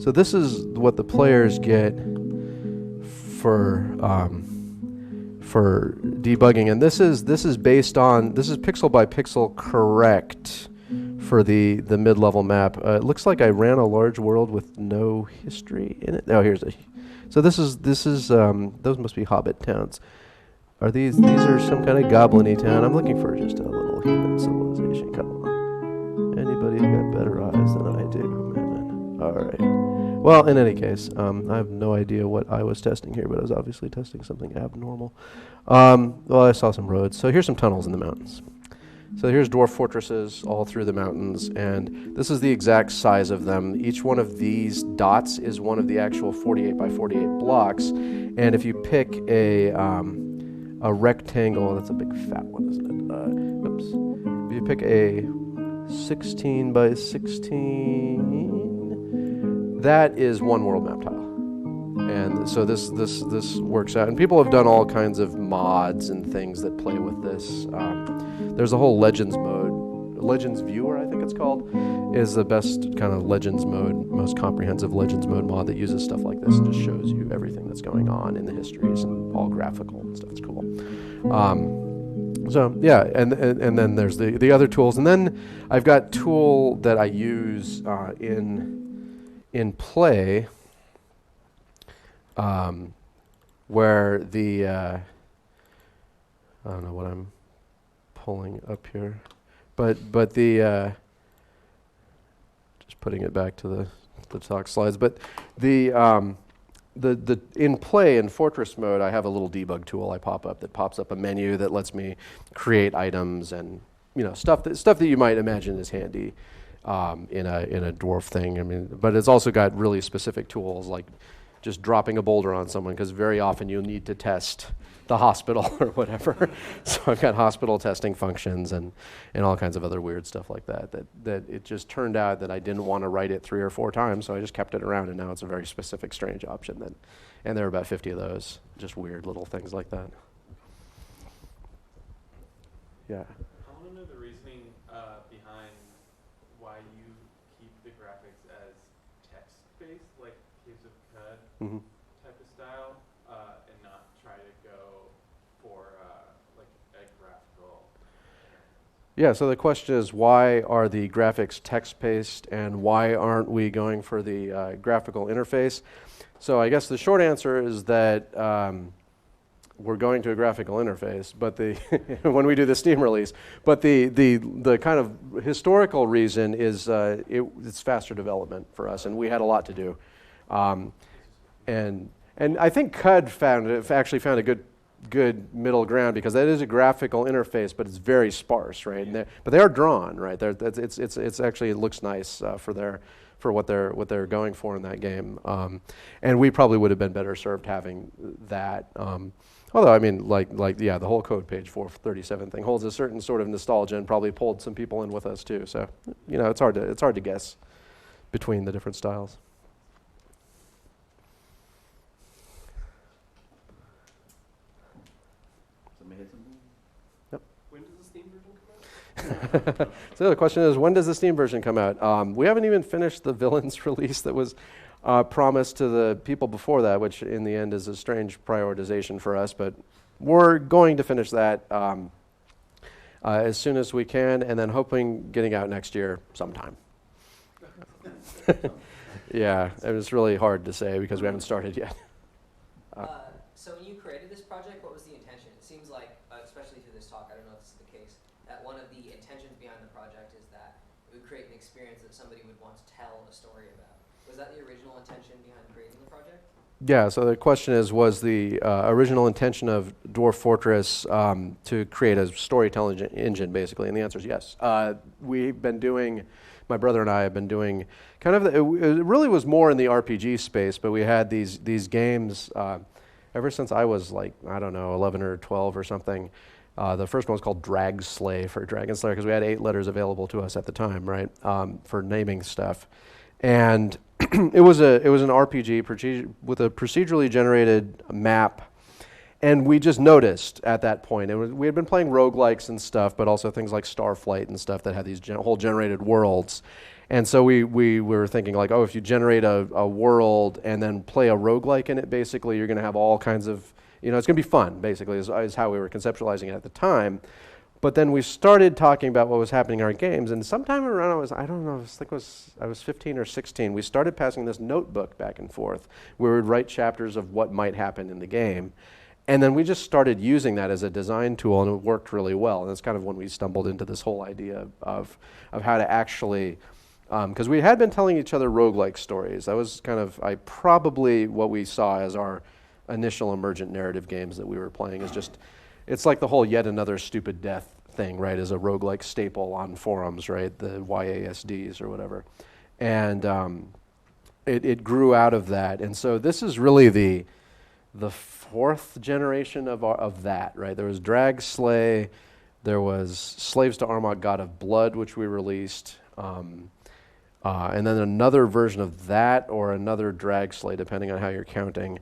So this is what the players get for debugging, and this is based on, this is pixel by pixel correct for the mid-level map. It looks like I ran a large world with no history in it. Oh, here's a. So this is those must be hobbit towns. Are these are some kind of goblin-y town? I'm looking for just a little human civilization. Come on, anybody got better eyes than I do, man? All right. Well, in any case, I have no idea what I was testing here, but I was obviously testing something abnormal. Well, I saw some roads. So here's some tunnels in the mountains. So here's dwarf fortresses all through the mountains, and this is the exact size of them. Each one of these dots is one of the actual 48 by 48 blocks, and if you pick a rectangle, that's a big fat one, isn't it? Oops. If you pick a 16 by 16, that is one world map tile. And so this works out. And people have done all kinds of mods and things that play with this. There's a whole Legends mode. Legends Viewer, I think it's called, is the best kind of Legends mode, most comprehensive Legends mode mod that uses stuff like this and just shows you everything that's going on in the histories and all graphical and stuff. It's cool. So yeah, and then there's the other tools. And then I've got tool that I use in play, where the I don't know what I'm pulling up here, but the just putting it back to the talk slides. But the in play in Fortress mode, I have a little debug tool I pop up that pops up a menu that lets me create items and stuff that you might imagine is handy. In a dwarf thing. I mean, but it's also got really specific tools like just dropping a boulder on someone, because very often you'll need to test the hospital or whatever. So I've got hospital testing functions and all kinds of other weird stuff like that it just turned out that I didn't want to write it 3 or 4 times, so I just kept it around, and now it's a very specific, strange option. And there are about 50 of those, just weird little things like that. Yeah. I want to know the reasoning behind why you keep the graphics as text-based, like Caves of Cud type of style, and not try to go for like a graphical. Yeah, so the question is, why are the graphics text-based, and why aren't we going for the graphical interface? So I guess the short answer is that we're going to a graphical interface, but the when we do the Steam release, but the kind of historical reason is it's faster development for us, and we had a lot to do, and I think CUD actually found a good middle ground, because that is a graphical interface, but it's very sparse, right? And but they are drawn, right? It's actually, it looks nice for what they're going for in that game, and we probably would have been better served having that. Although, I mean, yeah, the whole code page 437 thing holds a certain sort of nostalgia and probably pulled some people in with us too. So, you know, it's hard to guess between the different styles. Somebody hit something? When does the Steam version come out? So the question is, when does the Steam version come out? We haven't even finished the Villains release that was promised to the people before that, which in the end is a strange prioritization for us, but we're going to finish that as soon as we can, and then hoping getting out next year sometime. Yeah, it was really hard to say because we haven't started yet. So when you created this project, what was the intention? It seems like, especially through this talk, I don't know if this is the case, that one of the intentions behind the project is that it would create an experience that somebody would want to tell a story about. Was that the original intention behind creating the project? Yeah, so the question is, was the original intention of Dwarf Fortress to create a storytelling engine, basically? And the answer is yes. We've been doing, my brother and I have been doing kind of, it really was more in the RPG space, but we had these games ever since I was like, I don't know, 11 or 12 or something. The first one was called Drag Slay for Dragon Slayer, because we had 8 letters available to us at the time, right, for naming stuff. And it was an RPG with a procedurally generated map, and we just noticed at that point, we had been playing roguelikes and stuff, but also things like Starflight and stuff that had these whole generated worlds. And so we were thinking like, oh, if you generate a world and then play a roguelike in it, basically you're going to have all kinds of, you know, it's going to be fun, basically, is how we were conceptualizing it at the time. But then we started talking about what was happening in our games, and sometime around I was 15 or 16, we started passing this notebook back and forth where we would write chapters of what might happen in the game. And then we just started using that as a design tool, and it worked really well. And that's kind of when we stumbled into this whole idea of how to actually, because we had been telling each other roguelike stories. That was kind of probably what we saw as our initial emergent narrative games that we were playing, is just, it's like the whole Yet Another Stupid Death thing, right, is a roguelike staple on forums, right, the YASDs or whatever. And it grew out of that. And so this is really the 4th generation of that, right? There was Drag Slay, there was Slaves to Armagh, God of Blood, which we released, and then another version of that, or another Drag Slay, depending on how you're counting,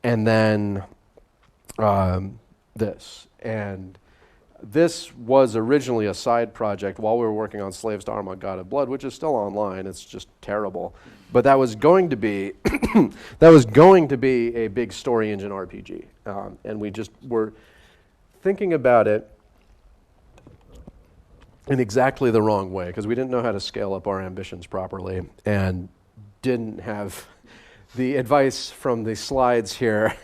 and then this. And this was originally a side project while we were working on Slaves to Armagh, God of Blood, which is still online. It's just terrible. But that was going to be a big story engine RPG. And we just were thinking about it in exactly the wrong way, because we didn't know how to scale up our ambitions properly and didn't have the advice from the slides here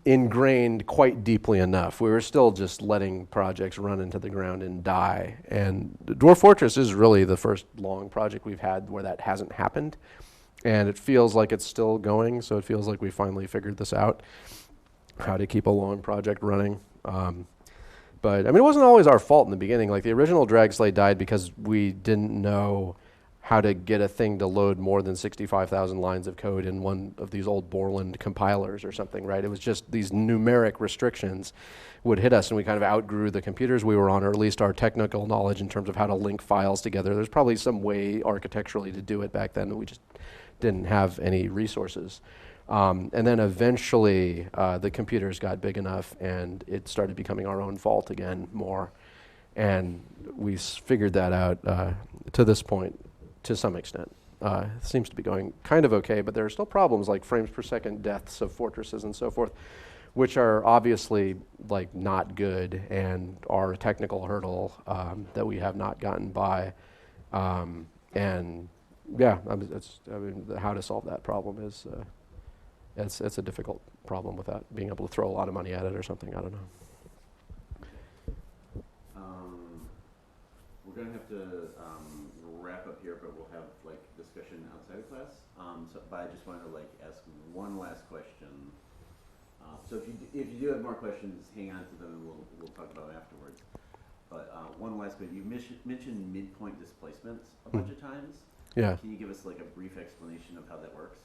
ingrained quite deeply enough. We were still just letting projects run into the ground and die. And Dwarf Fortress is really the first long project we've had where that hasn't happened. And it feels like it's still going, so it feels like we finally figured this out, how to keep a long project running. But I mean, it wasn't always our fault in the beginning. Like, the original Drag Slay died because we didn't know how to get a thing to load more than 65,000 lines of code in one of these old Borland compilers or something, right? It was just these numeric restrictions would hit us, and we kind of outgrew the computers we were on, or at least our technical knowledge in terms of how to link files together. There's probably some way architecturally to do it back then, and we just didn't have any resources. And then eventually the computers got big enough, and it started becoming our own fault again more. And we figured that out to this point to some extent. It seems to be going kind of okay, but there are still problems like frames per second deaths of fortresses and so forth, which are obviously like not good and are a technical hurdle that we have not gotten by. And yeah, how to solve that problem is it's a difficult problem with that, being able to throw a lot of money at it or something. I don't know. We're gonna have to wrap up here, but we'll have like discussion outside of class. But I just wanted to like ask one last question. So if you do have more questions, hang on to them, and we'll talk about them afterwards. But one last question. You mentioned midpoint displacements a bunch of times. Yeah. Can you give us like a brief explanation of how that works?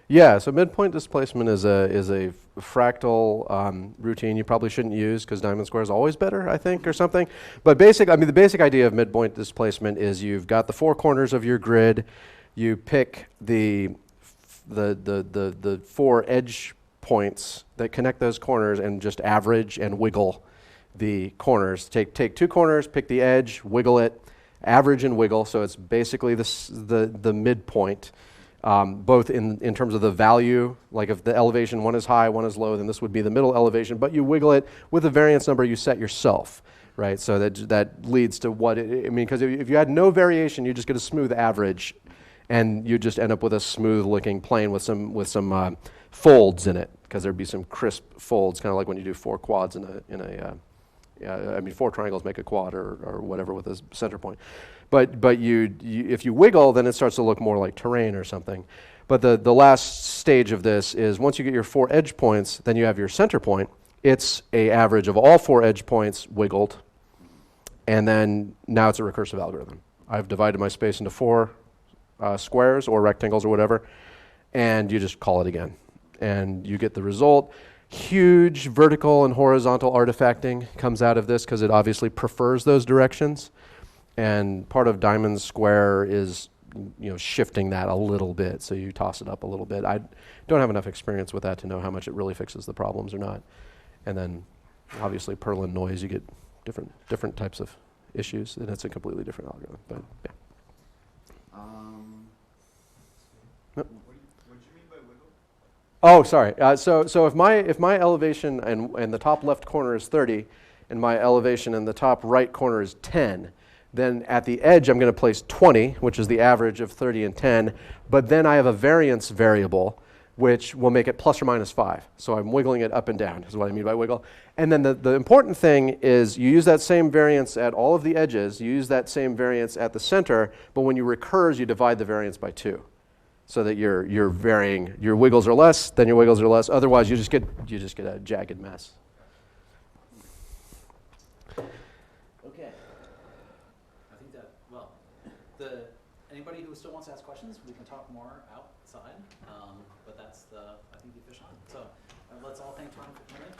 Yeah, so midpoint displacement is a fractal routine you probably shouldn't use because diamond square is always better, I think, or something. But the basic idea of midpoint displacement is you've got the four corners of your grid. You pick the four edge points that connect those corners and just average and wiggle the corners. Take two corners, pick the edge, wiggle it, average and wiggle. So it's basically the midpoint. Both in terms of the value, like if the elevation, one is high, one is low, then this would be the middle elevation, but you wiggle it with the variance number you set yourself, right? So that leads to because if you had no variation, you just get a smooth average, and you just end up with a smooth looking plane with some folds in it, because there'd be some crisp folds, kind of like when you do four quads four triangles make a quad or whatever with a center point. But if you wiggle, then it starts to look more like terrain or something. But the last stage of this is once you get your four edge points, then you have your center point. It's a average of all four edge points wiggled, and then now it's a recursive algorithm. I've divided my space into four squares or rectangles or whatever, and you just call it again. And you get the result. Huge vertical and horizontal artifacting comes out of this because it obviously prefers those directions. And part of diamond square is, shifting that a little bit. So you toss it up a little bit. I don't have enough experience with that to know how much it really fixes the problems or not. And then, obviously, Perlin noise, you get different types of issues, and it's a completely different algorithm. But yeah. What do you mean by wiggle? Oh, sorry. So if my elevation and the top left corner is 30, and my elevation in the top right corner is 10. Then at the edge, I'm going to place 20, which is the average of 30 and 10. But then I have a variance variable, which will make it plus or minus 5. So I'm wiggling it up and down, is what I mean by wiggle. And then the important thing is you use that same variance at all of the edges. You use that same variance at the center. But when you recurse, you divide the variance by 2. So that you're varying. Your wiggles are less, then your wiggles are less. Otherwise, you just get a jagged mess. Anybody who still wants to ask questions, we can talk more outside, but that's I think the official. So let's all thank Tarn for coming.